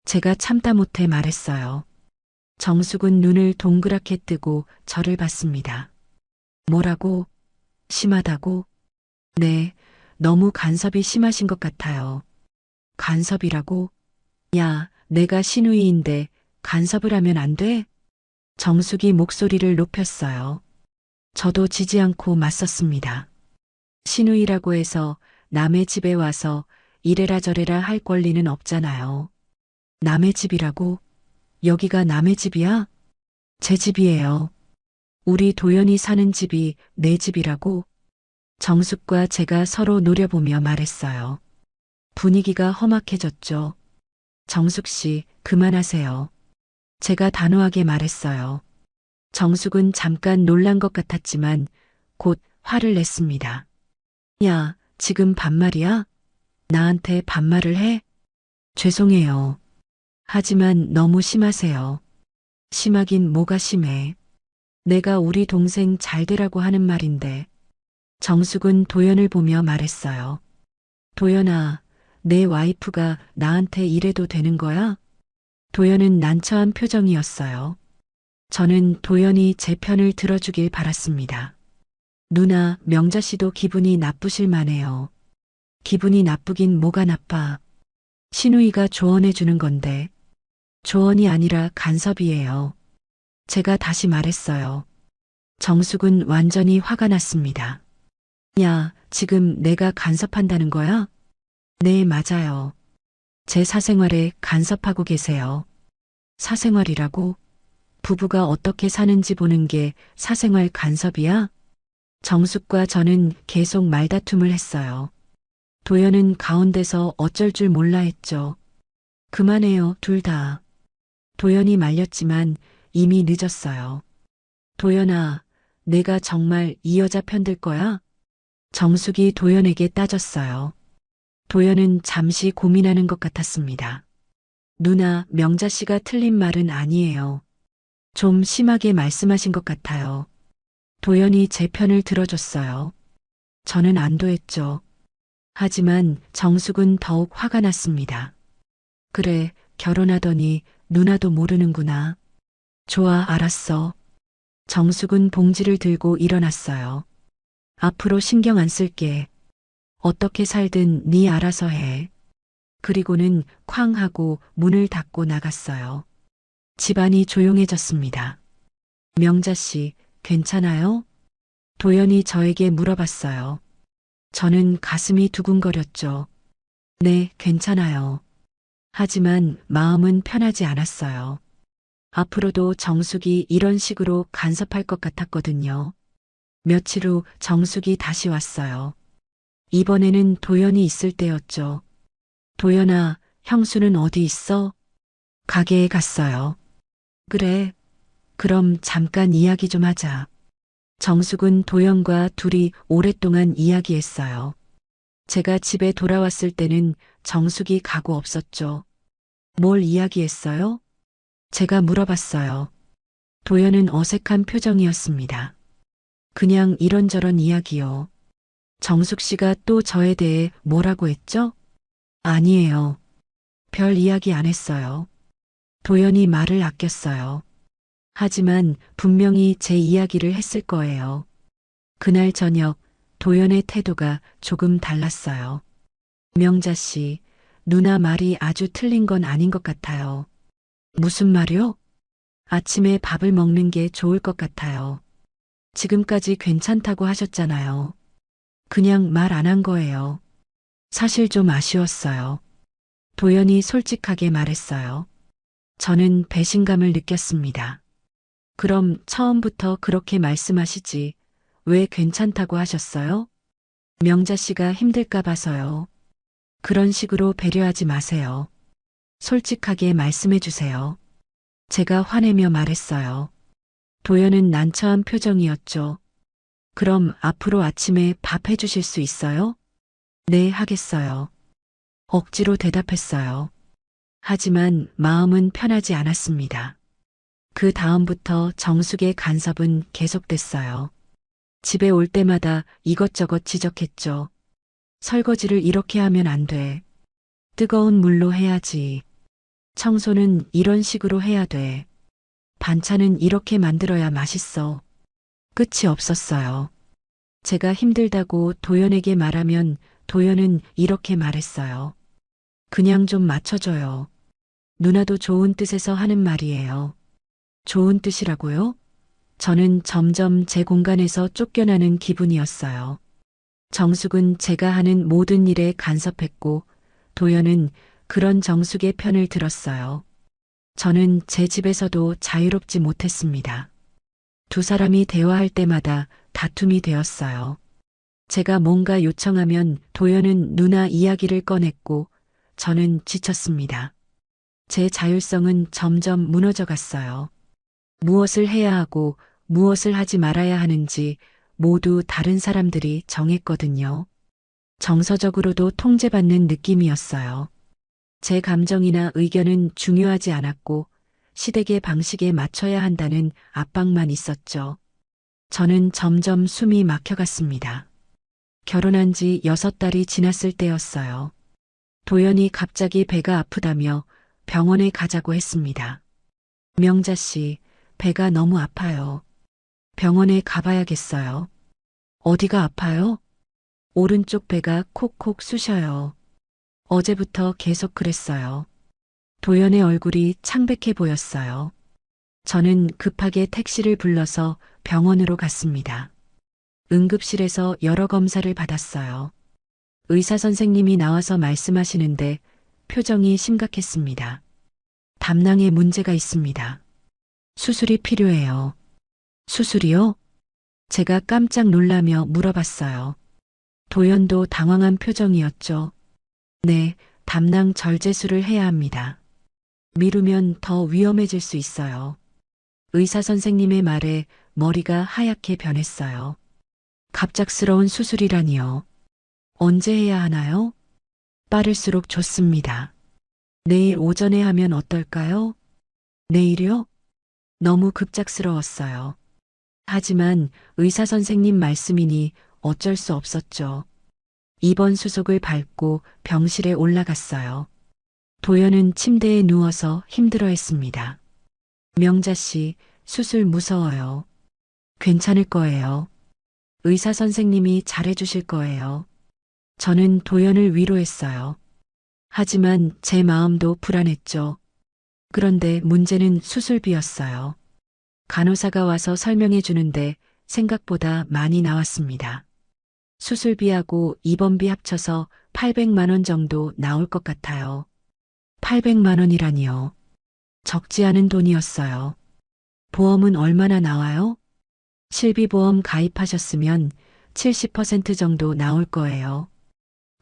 제가 참다 못해 말했어요. 정숙은 눈을 동그랗게 뜨고 저를 봤습니다. 뭐라고? 심하다고? 네, 너무 간섭이 심하신 것 같아요. 간섭이라고? 야, 내가 시누이인데 간섭을 하면 안 돼? 정숙이 목소리를 높였어요. 저도 지지 않고 맞섰습니다. 시누이라고 해서 남의 집에 와서 이래라 저래라 할 권리는 없잖아요. 남의 집이라고? 여기가 남의 집이야? 제 집이에요. 우리 도연이 사는 집이 내 집이라고? 정숙과 제가 서로 노려보며 말했어요. 분위기가 험악해졌죠. 정숙 씨, 그만하세요. 제가 단호하게 말했어요. 정숙은 잠깐 놀란 것 같았지만 곧 화를 냈습니다. 야, 지금 반말이야? 나한테 반말을 해? 죄송해요. 하지만 너무 심하세요. 심하긴 뭐가 심해. 내가 우리 동생 잘 되라고 하는 말인데. 정숙은 도연을 보며 말했어요. 도연아, 내 와이프가 나한테 이래도 되는 거야? 도연은 난처한 표정이었어요. 저는 도연이 제 편을 들어주길 바랐습니다. 누나, 명자 씨도 기분이 나쁘실 만해요. 기분이 나쁘긴 뭐가 나빠. 시누이가 조언해 주는 건데. 조언이 아니라 간섭이에요. 제가 다시 말했어요. 정숙은 완전히 화가 났습니다. 야, 지금 내가 간섭한다는 거야? 네, 맞아요. 제 사생활에 간섭하고 계세요. 사생활이라고? 부부가 어떻게 사는지 보는 게 사생활 간섭이야? 정숙과 저는 계속 말다툼을 했어요. 도연은 가운데서 어쩔 줄 몰라 했죠. 그만해요, 둘 다. 도연이 말렸지만 이미 늦었어요. 도연아, 내가 정말 이 여자 편들 거야? 정숙이 도연에게 따졌어요. 도연은 잠시 고민하는 것 같았습니다. 누나, 명자 씨가 틀린 말은 아니에요. 좀 심하게 말씀하신 것 같아요. 도연이 제 편을 들어줬어요. 저는 안도했죠. 하지만 정숙은 더욱 화가 났습니다. 그래, 결혼하더니 누나도 모르는구나. 좋아, 알았어. 정숙은 봉지를 들고 일어났어요. 앞으로 신경 안 쓸게. 어떻게 살든 네 알아서 해. 그리고는 쾅 하고 문을 닫고 나갔어요. 집안이 조용해졌습니다. 명자 씨, 괜찮아요? 도연이 저에게 물어봤어요. 저는 가슴이 두근거렸죠. 네, 괜찮아요. 하지만 마음은 편하지 않았어요. 앞으로도 정숙이 이런 식으로 간섭할 것 같았거든요. 며칠 후 정숙이 다시 왔어요. 이번에는 도연이 있을 때였죠. 도연아, 형수는 어디 있어? 가게에 갔어요. 그래. 그럼 잠깐 이야기 좀 하자. 정숙은 도연과 둘이 오랫동안 이야기했어요. 제가 집에 돌아왔을 때는 정숙이 가고 없었죠. 뭘 이야기했어요? 제가 물어봤어요. 도연은 어색한 표정이었습니다. 그냥 이런저런 이야기요. 정숙 씨가 또 저에 대해 뭐라고 했죠? 아니에요. 별 이야기 안 했어요. 도연이 말을 아꼈어요. 하지만 분명히 제 이야기를 했을 거예요. 그날 저녁 도연의 태도가 조금 달랐어요. 명자 씨, 누나 말이 아주 틀린 건 아닌 것 같아요. 무슨 말이요? 아침에 밥을 먹는 게 좋을 것 같아요. 지금까지 괜찮다고 하셨잖아요. 그냥 말 안 한 거예요. 사실 좀 아쉬웠어요. 도연이 솔직하게 말했어요. 저는 배신감을 느꼈습니다. 그럼 처음부터 그렇게 말씀하시지. 왜 괜찮다고 하셨어요? 명자 씨가 힘들까 봐서요. 그런 식으로 배려하지 마세요. 솔직하게 말씀해 주세요. 제가 화내며 말했어요. 도연은 난처한 표정이었죠. 그럼 앞으로 아침에 밥 해주실 수 있어요? 네, 하겠어요. 억지로 대답했어요. 하지만 마음은 편하지 않았습니다. 그 다음부터 정숙의 간섭은 계속됐어요. 집에 올 때마다 이것저것 지적했죠. 설거지를 이렇게 하면 안 돼. 뜨거운 물로 해야지. 청소는 이런 식으로 해야 돼. 반찬은 이렇게 만들어야 맛있어. 끝이 없었어요. 제가 힘들다고 도연에게 말하면 도연은 이렇게 말했어요. 그냥 좀 맞춰줘요. 누나도 좋은 뜻에서 하는 말이에요. 좋은 뜻이라고요? 저는 점점 제 공간에서 쫓겨나는 기분이었어요. 정숙은 제가 하는 모든 일에 간섭했고 도연은 그런 정숙의 편을 들었어요. 저는 제 집에서도 자유롭지 못했습니다. 두 사람이 대화할 때마다 다툼이 되었어요. 제가 뭔가 요청하면 도연은 누나 이야기를 꺼냈고 저는 지쳤습니다. 제 자율성은 점점 무너져 갔어요. 무엇을 해야 하고 무엇을 하지 말아야 하는지 모두 다른 사람들이 정했거든요. 정서적으로도 통제받는 느낌이었어요. 제 감정이나 의견은 중요하지 않았고 시댁의 방식에 맞춰야 한다는 압박만 있었죠. 저는 점점 숨이 막혀갔습니다. 결혼한 지 6달이 지났을 때였어요. 도연이 갑자기 배가 아프다며 병원에 가자고 했습니다. 명자 씨, 배가 너무 아파요. 병원에 가봐야겠어요. 어디가 아파요? 오른쪽 배가 콕콕 쑤셔요. 어제부터 계속 그랬어요. 도연의 얼굴이 창백해 보였어요. 저는 급하게 택시를 불러서 병원으로 갔습니다. 응급실에서 여러 검사를 받았어요. 의사 선생님이 나와서 말씀하시는데 표정이 심각했습니다. 담낭에 문제가 있습니다. 수술이 필요해요. 수술이요? 제가 깜짝 놀라며 물어봤어요. 도연도 당황한 표정이었죠. 네, 담낭 절제술을 해야 합니다. 미루면 더 위험해질 수 있어요. 의사 선생님의 말에 머리가 하얗게 변했어요. 갑작스러운 수술이라니요. 언제 해야 하나요? 빠를수록 좋습니다. 내일 오전에 하면 어떨까요? 내일이요? 너무 급작스러웠어요. 하지만 의사 선생님 말씀이니 어쩔 수 없었죠. 입원 수속을 밟고 병실에 올라갔어요. 도연은 침대에 누워서 힘들어했습니다. 명자 씨, 수술 무서워요. 괜찮을 거예요. 의사 선생님이 잘해주실 거예요. 저는 도연을 위로했어요. 하지만 제 마음도 불안했죠. 그런데 문제는 수술비였어요. 간호사가 와서 설명해 주는데 생각보다 많이 나왔습니다. 수술비하고 입원비 합쳐서 800만 원 정도 나올 것 같아요. 800만 원이라니요. 적지 않은 돈이었어요. 보험은 얼마나 나와요? 실비보험 가입하셨으면 70% 정도 나올 거예요.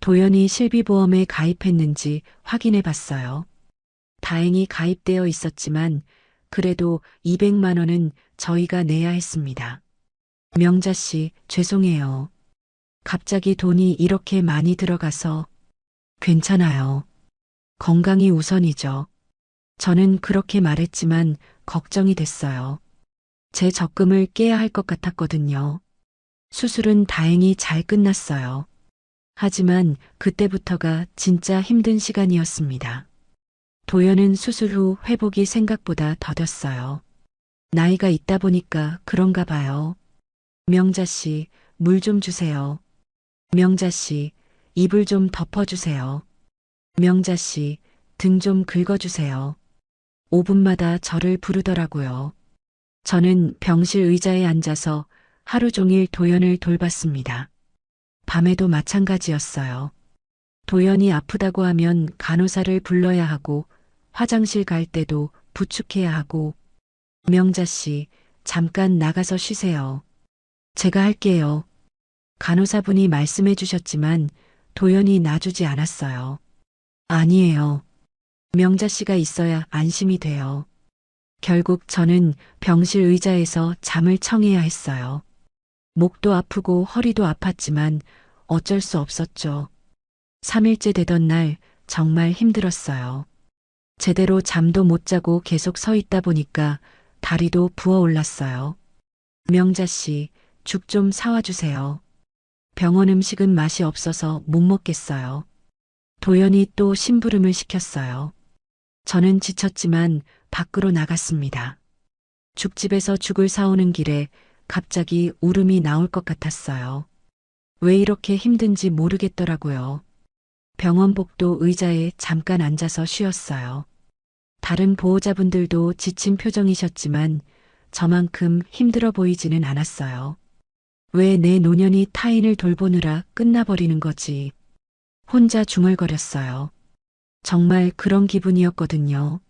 도연이 실비보험에 가입했는지 확인해 봤어요. 다행히 가입되어 있었지만 그래도 200만 원은 저희가 내야 했습니다. 명자 씨, 죄송해요. 갑자기 돈이 이렇게 많이 들어가서 괜찮아요. 건강이 우선이죠. 저는 그렇게 말했지만 걱정이 됐어요. 제 적금을 깨야 할 것 같았거든요. 수술은 다행히 잘 끝났어요. 하지만 그때부터가 진짜 힘든 시간이었습니다. 도연은 수술 후 회복이 생각보다 더뎠어요. 나이가 있다 보니까 그런가 봐요. 명자 씨, 물 좀 주세요. 명자 씨, 이불 좀 덮어주세요. 명자 씨, 등 좀 긁어주세요. 5분마다 저를 부르더라고요. 저는 병실 의자에 앉아서 하루 종일 도연을 돌봤습니다. 밤에도 마찬가지였어요. 도연이 아프다고 하면 간호사를 불러야 하고 화장실 갈 때도 부축해야 하고 명자 씨, 잠깐 나가서 쉬세요. 제가 할게요. 간호사분이 말씀해 주셨지만 도연이 놔주지 않았어요. 아니에요. 명자 씨가 있어야 안심이 돼요. 결국 저는 병실 의자에서 잠을 청해야 했어요. 목도 아프고 허리도 아팠지만 어쩔 수 없었죠. 3일째 되던 날 정말 힘들었어요. 제대로 잠도 못 자고 계속 서 있다 보니까 다리도 부어올랐어요. 명자 씨, 죽 좀 사와 주세요. 병원 음식은 맛이 없어서 못 먹겠어요. 도연이 또 심부름을 시켰어요. 저는 지쳤지만 밖으로 나갔습니다. 죽집에서 죽을 사오는 길에 갑자기 울음이 나올 것 같았어요. 왜 이렇게 힘든지 모르겠더라고요. 병원복도 의자에 잠깐 앉아서 쉬었어요. 다른 보호자분들도 지친 표정이셨지만 저만큼 힘들어 보이지는 않았어요. 왜 내 노년이 타인을 돌보느라 끝나버리는 거지. 혼자 중얼거렸어요. 정말 그런 기분이었거든요.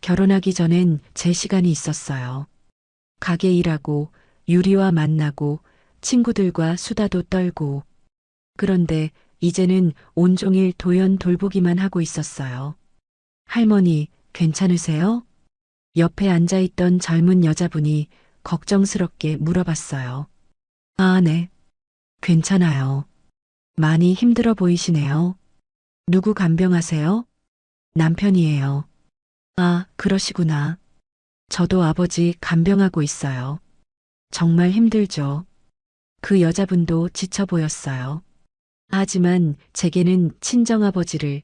결혼하기 전엔 제 시간이 있었어요. 가게 일하고 유리와 만나고 친구들과 수다도 떨고. 그런데 이제는 온종일 도연 돌보기만 하고 있었어요. 할머니, 괜찮으세요? 옆에 앉아있던 젊은 여자분이 걱정스럽게 물어봤어요. 아, 네. 괜찮아요. 많이 힘들어 보이시네요. 누구 간병하세요? 남편이에요. 아, 그러시구나. 저도 아버지 간병하고 있어요. 정말 힘들죠. 그 여자분도 지쳐 보였어요. 하지만 제게는 친정아버지를,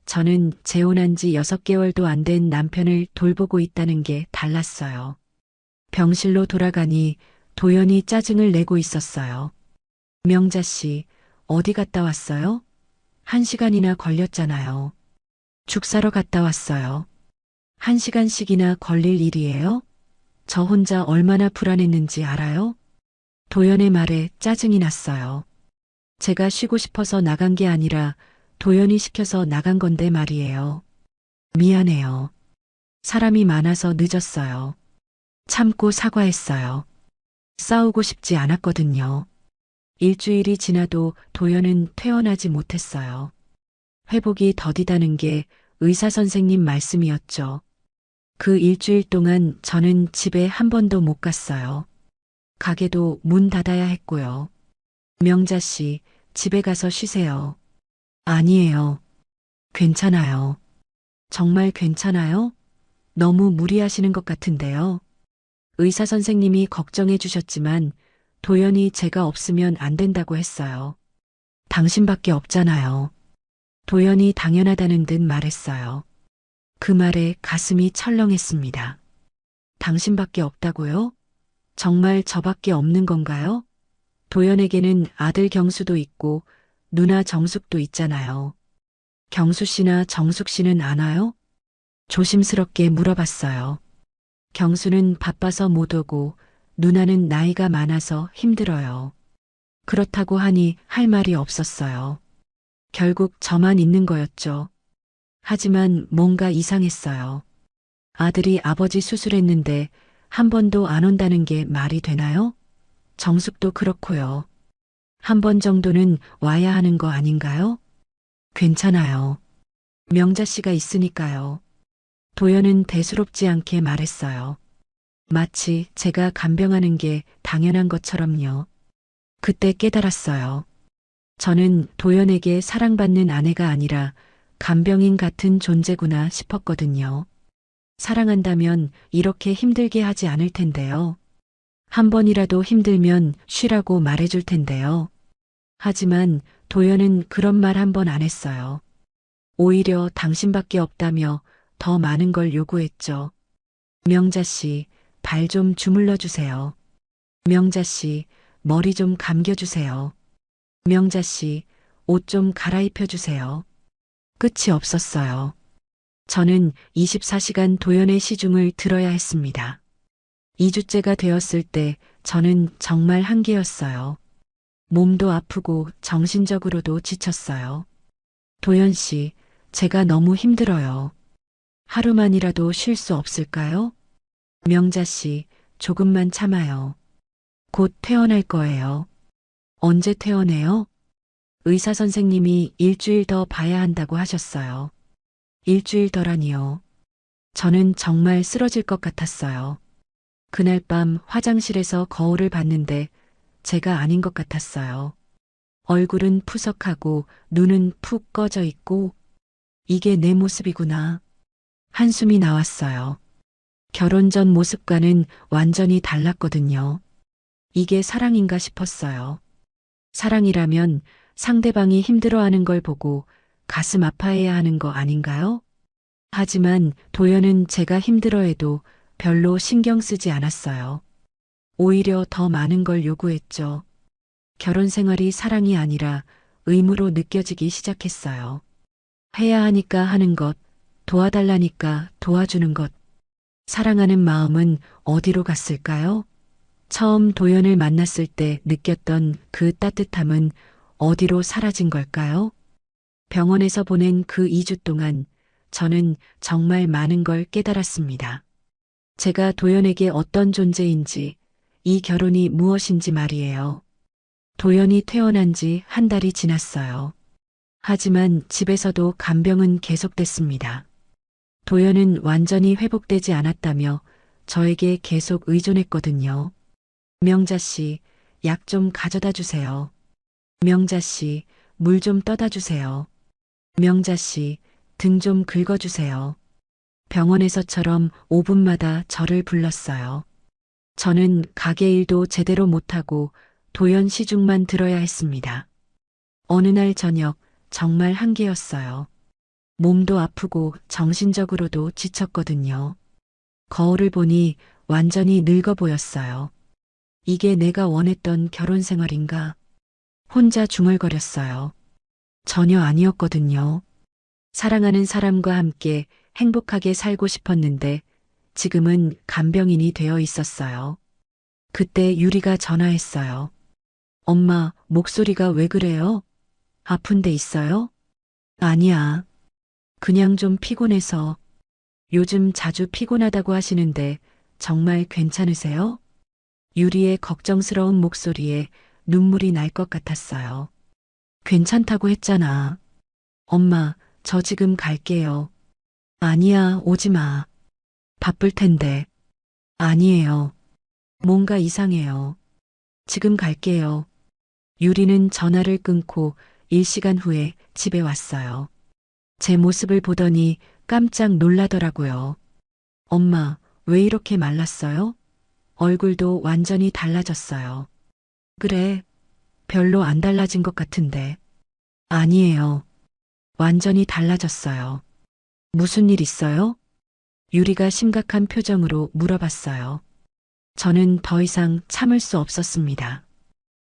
저는 재혼한 지 6개월도 안 된 남편을 돌보고 있다는 게 달랐어요. 병실로 돌아가니 도연이 짜증을 내고 있었어요. 명자 씨, 어디 갔다 왔어요? 1시간이나 걸렸잖아요. 죽 사러 갔다 왔어요. 1시간씩이나 걸릴 일이에요? 저 혼자 얼마나 불안했는지 알아요? 도연의 말에 짜증이 났어요. 제가 쉬고 싶어서 나간 게 아니라 도연이 시켜서 나간 건데 말이에요. 미안해요. 사람이 많아서 늦었어요. 참고 사과했어요. 싸우고 싶지 않았거든요. 일주일이 지나도 도연은 퇴원하지 못했어요. 회복이 더디다는 게 의사 선생님 말씀이었죠. 그 일주일 동안 저는 집에 한 번도 못 갔어요. 가게도 문 닫아야 했고요. 명자 씨, 집에 가서 쉬세요. 아니에요. 괜찮아요. 정말 괜찮아요? 너무 무리하시는 것 같은데요. 의사 선생님이 걱정해 주셨지만 도연이 제가 없으면 안 된다고 했어요. 당신밖에 없잖아요. 도연이 당연하다는 듯 말했어요. 그 말에 가슴이 철렁했습니다. 당신밖에 없다고요? 정말 저밖에 없는 건가요? 도연에게는 아들 경수도 있고 누나 정숙도 있잖아요. 경수 씨나 정숙 씨는 안 와요? 조심스럽게 물어봤어요. 경수는 바빠서 못 오고 누나는 나이가 많아서 힘들어요. 그렇다고 하니 할 말이 없었어요. 결국 저만 있는 거였죠. 하지만 뭔가 이상했어요. 아들이 아버지 수술했는데 한 번도 안 온다는 게 말이 되나요? 정숙도 그렇고요. 한 번 정도는 와야 하는 거 아닌가요? 괜찮아요. 명자 씨가 있으니까요. 도연은 대수롭지 않게 말했어요. 마치 제가 간병하는 게 당연한 것처럼요. 그때 깨달았어요. 저는 도연에게 사랑받는 아내가 아니라 간병인 같은 존재구나 싶었거든요. 사랑한다면 이렇게 힘들게 하지 않을 텐데요. 한 번이라도 힘들면 쉬라고 말해줄 텐데요. 하지만 도연은 그런 말 한 번 안 했어요. 오히려 당신밖에 없다며 더 많은 걸 요구했죠. 명자 씨, 발 좀 주물러 주세요. 명자 씨, 머리 좀 감겨 주세요. 명자 씨, 옷 좀 갈아입혀 주세요. 끝이 없었어요. 저는 24시간 도연의 시중을 들어야 했습니다. 2주째가 되었을 때 저는 정말 한계였어요. 몸도 아프고 정신적으로도 지쳤어요. 도연 씨, 제가 너무 힘들어요. 하루만이라도 쉴 수 없을까요? 명자 씨, 조금만 참아요. 곧 퇴원할 거예요. 언제 퇴원해요? 의사 선생님이 일주일 더 봐야 한다고 하셨어요. 일주일 더라니요. 저는 정말 쓰러질 것 같았어요. 그날 밤 화장실에서 거울을 봤는데 제가 아닌 것 같았어요. 얼굴은 푸석하고 눈은 푹 꺼져 있고 이게 내 모습이구나. 한숨이 나왔어요. 결혼 전 모습과는 완전히 달랐거든요. 이게 사랑인가 싶었어요. 사랑이라면 상대방이 힘들어하는 걸 보고 가슴 아파해야 하는 거 아닌가요? 하지만 도연은 제가 힘들어해도 별로 신경 쓰지 않았어요. 오히려 더 많은 걸 요구했죠. 결혼 생활이 사랑이 아니라 의무로 느껴지기 시작했어요. 해야 하니까 하는 것, 도와달라니까 도와주는 것. 사랑하는 마음은 어디로 갔을까요? 처음 도연을 만났을 때 느꼈던 그 따뜻함은 어디로 사라진 걸까요? 병원에서 보낸 그 2주 동안 저는 정말 많은 걸 깨달았습니다. 제가 도연에게 어떤 존재인지, 이 결혼이 무엇인지 말이에요. 도연이 퇴원한 지 한 달이 지났어요. 하지만 집에서도 간병은 계속됐습니다. 도연은 완전히 회복되지 않았다며 저에게 계속 의존했거든요. 명자 씨, 약 좀 가져다 주세요. 명자 씨, 물 좀 떠다 주세요. 명자 씨, 등 좀 긁어주세요. 병원에서처럼 5분마다 저를 불렀어요. 저는 가게 일도 제대로 못하고 도연 시중만 들어야 했습니다. 어느 날 저녁 정말 한계였어요. 몸도 아프고 정신적으로도 지쳤거든요. 거울을 보니 완전히 늙어 보였어요. 이게 내가 원했던 결혼 생활인가? 혼자 중얼거렸어요. 전혀 아니었거든요. 사랑하는 사람과 함께 행복하게 살고 싶었는데 지금은 간병인이 되어 있었어요. 그때 유리가 전화했어요. 엄마, 목소리가 왜 그래요? 아픈 데 있어요? 아니야. 그냥 좀 피곤해서. 요즘 자주 피곤하다고 하시는데 정말 괜찮으세요? 유리의 걱정스러운 목소리에 눈물이 날 것 같았어요. 괜찮다고 했잖아. 엄마, 저 지금 갈게요. 아니야, 오지 마. 바쁠 텐데. 아니에요. 뭔가 이상해요. 지금 갈게요. 유리는 전화를 끊고 1시간 후에 집에 왔어요. 제 모습을 보더니 깜짝 놀라더라고요. 엄마, 왜 이렇게 말랐어요? 얼굴도 완전히 달라졌어요. 그래, 별로 안 달라진 것 같은데. 아니에요. 완전히 달라졌어요. 무슨 일 있어요? 유리가 심각한 표정으로 물어봤어요. 저는 더 이상 참을 수 없었습니다.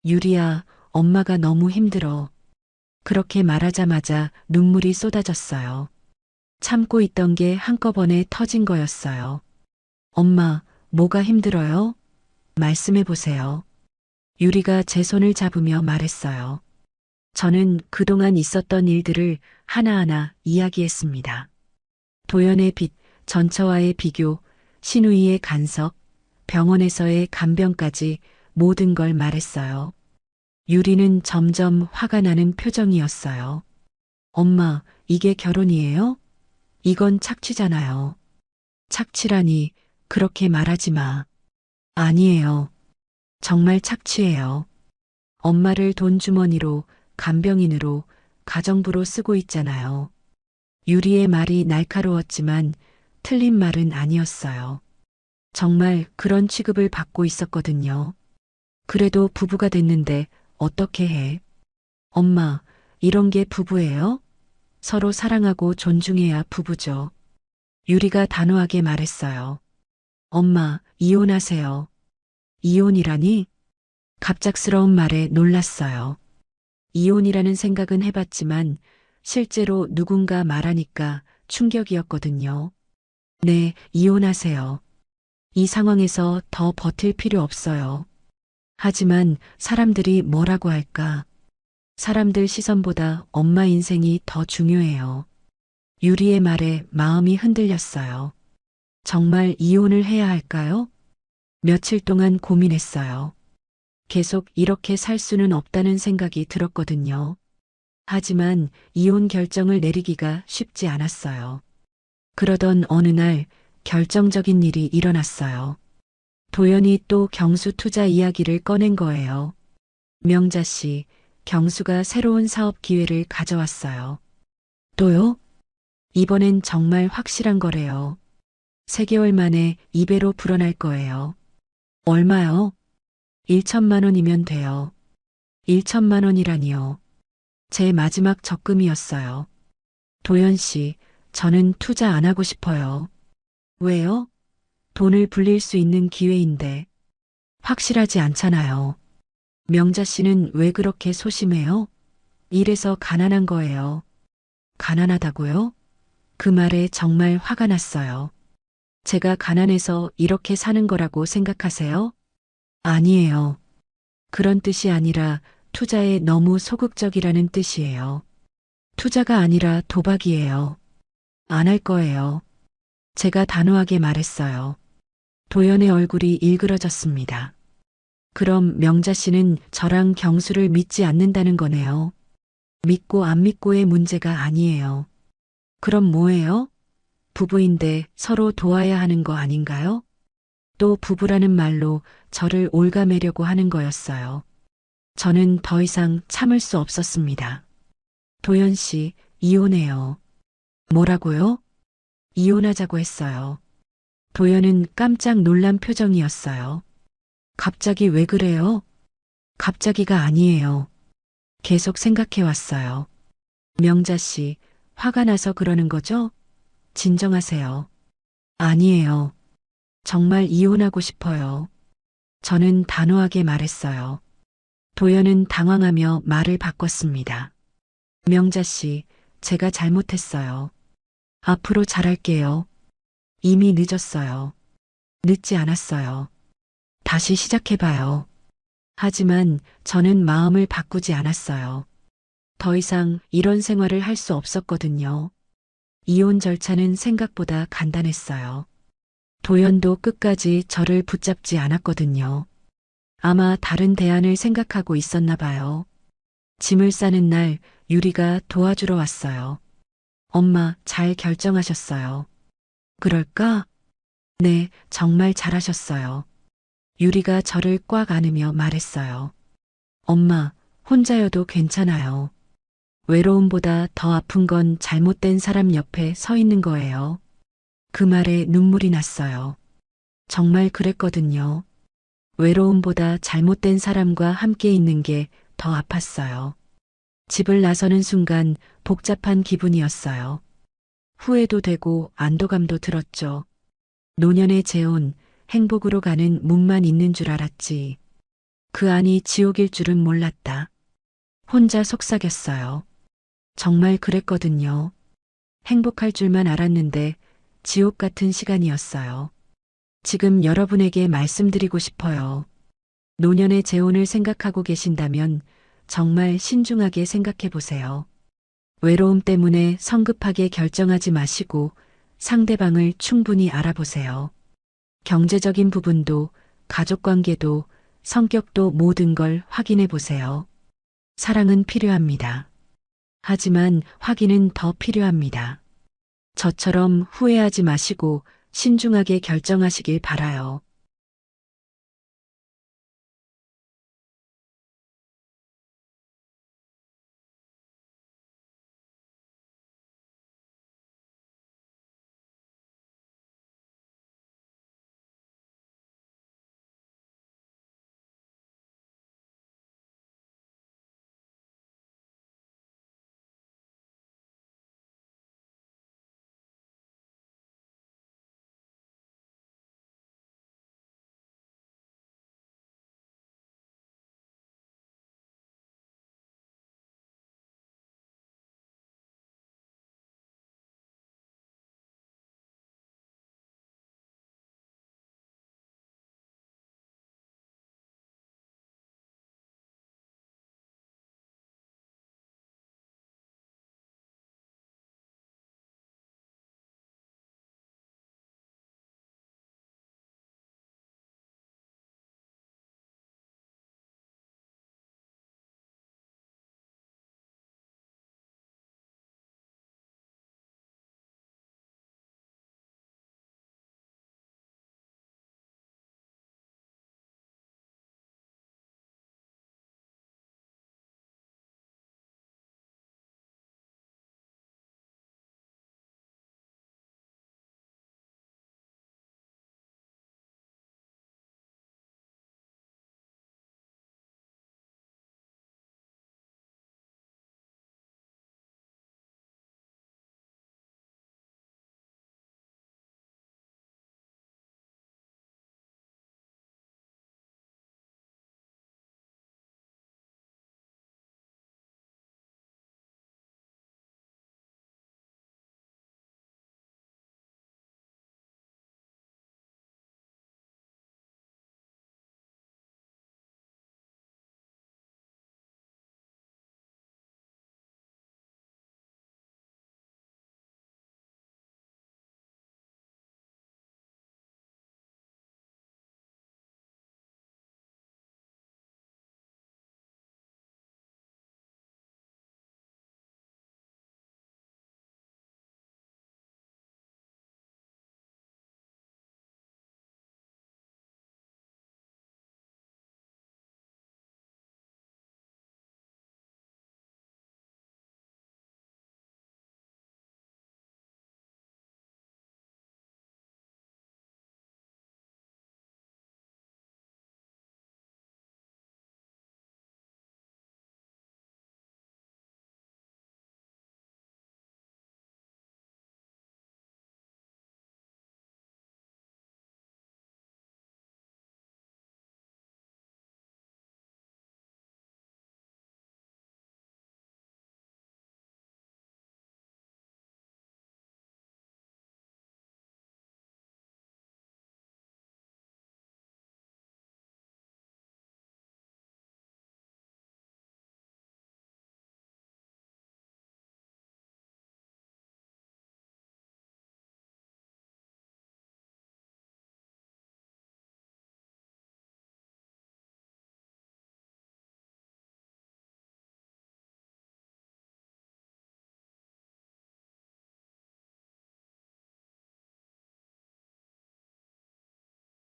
유리야, 엄마가 너무 힘들어. 그렇게 말하자마자 눈물이 쏟아졌어요. 참고 있던 게 한꺼번에 터진 거였어요. 엄마, 뭐가 힘들어요? 말씀해 보세요. 유리가 제 손을 잡으며 말했어요. 저는 그동안 있었던 일들을 하나하나 이야기했습니다. 도연의 빚, 전처와의 비교, 신우이의 간섭, 병원에서의 간병까지 모든 걸 말했어요. 유리는 점점 화가 나는 표정이었어요. 엄마, 이게 결혼이에요? 이건 착취잖아요. 착취라니, 그렇게 말하지 마. 아니에요. 정말 착취예요. 엄마를 돈 주머니로, 간병인으로, 가정부로 쓰고 있잖아요. 유리의 말이 날카로웠지만 틀린 말은 아니었어요. 정말 그런 취급을 받고 있었거든요. 그래도 부부가 됐는데 어떻게 해? 엄마, 이런 게 부부예요? 서로 사랑하고 존중해야 부부죠. 유리가 단호하게 말했어요. 엄마, 이혼하세요. 이혼이라니? 갑작스러운 말에 놀랐어요. 이혼이라는 생각은 해봤지만 실제로 누군가 말하니까 충격이었거든요. 네, 이혼하세요. 이 상황에서 더 버틸 필요 없어요. 하지만 사람들이 뭐라고 할까? 사람들 시선보다 엄마 인생이 더 중요해요. 유리의 말에 마음이 흔들렸어요. 정말 이혼을 해야 할까요? 며칠 동안 고민했어요. 계속 이렇게 살 수는 없다는 생각이 들었거든요. 하지만 이혼 결정을 내리기가 쉽지 않았어요. 그러던 어느 날 결정적인 일이 일어났어요. 도연이 또 경수 투자 이야기를 꺼낸 거예요. 명자 씨, 경수가 새로운 사업 기회를 가져왔어요. 또요? 이번엔 정말 확실한 거래요. 3개월 만에 2배로 불어날 거예요. 얼마요? 1천만 원이면 돼요. 1천만 원이라니요. 제 마지막 적금이었어요. 도연 씨, 저는 투자 안 하고 싶어요. 왜요? 돈을 불릴 수 있는 기회인데. 확실하지 않잖아요. 명자 씨는 왜 그렇게 소심해요? 이래서 가난한 거예요. 가난하다고요? 그 말에 정말 화가 났어요. 제가 가난해서 이렇게 사는 거라고 생각하세요? 아니에요. 그런 뜻이 아니라 투자에 너무 소극적이라는 뜻이에요. 투자가 아니라 도박이에요. 안 할 거예요. 제가 단호하게 말했어요. 도연의 얼굴이 일그러졌습니다. 그럼 명자 씨는 저랑 경수를 믿지 않는다는 거네요. 믿고 안 믿고의 문제가 아니에요. 그럼 뭐예요? 부부인데 서로 도와야 하는 거 아닌가요? 또 부부라는 말로 저를 올가매려고 하는 거였어요. 저는 더 이상 참을 수 없었습니다. 도연 씨, 이혼해요. 뭐라고요? 이혼하자고 했어요. 도연은 깜짝 놀란 표정이었어요. 갑자기 왜 그래요? 갑자기가 아니에요. 계속 생각해 왔어요. 명자 씨, 화가 나서 그러는 거죠? 진정하세요. 아니에요. 정말 이혼하고 싶어요. 저는 단호하게 말했어요. 도연은 당황하며 말을 바꿨습니다. 명자 씨, 제가 잘못했어요. 앞으로 잘할게요. 이미 늦었어요. 늦지 않았어요. 다시 시작해봐요. 하지만 저는 마음을 바꾸지 않았어요. 더 이상 이런 생활을 할 수 없었거든요. 이혼 절차는 생각보다 간단했어요. 도연도 끝까지 저를 붙잡지 않았거든요. 아마 다른 대안을 생각하고 있었나 봐요. 짐을 싸는 날 유리가 도와주러 왔어요. 엄마, 잘 결정하셨어요. 그럴까? 네, 정말 잘하셨어요. 유리가 저를 꽉 안으며 말했어요. 엄마, 혼자여도 괜찮아요. 외로움보다 더 아픈 건 잘못된 사람 옆에 서 있는 거예요. 그 말에 눈물이 났어요. 정말 그랬거든요. 외로움보다 잘못된 사람과 함께 있는 게 더 아팠어요. 집을 나서는 순간 복잡한 기분이었어요. 후회도 되고 안도감도 들었죠. 노년의 재혼, 행복으로 가는 문만 있는 줄 알았지. 그 안이 지옥일 줄은 몰랐다. 혼자 속삭였어요. 정말 그랬거든요. 행복할 줄만 알았는데 지옥 같은 시간이었어요. 지금 여러분에게 말씀드리고 싶어요. 노년의 재혼을 생각하고 계신다면 정말 신중하게 생각해 보세요. 외로움 때문에 성급하게 결정하지 마시고 상대방을 충분히 알아보세요. 경제적인 부분도, 가족 관계도, 성격도 모든 걸 확인해 보세요. 사랑은 필요합니다. 하지만 확인은 더 필요합니다. 저처럼 후회하지 마시고 신중하게 결정하시길 바라요.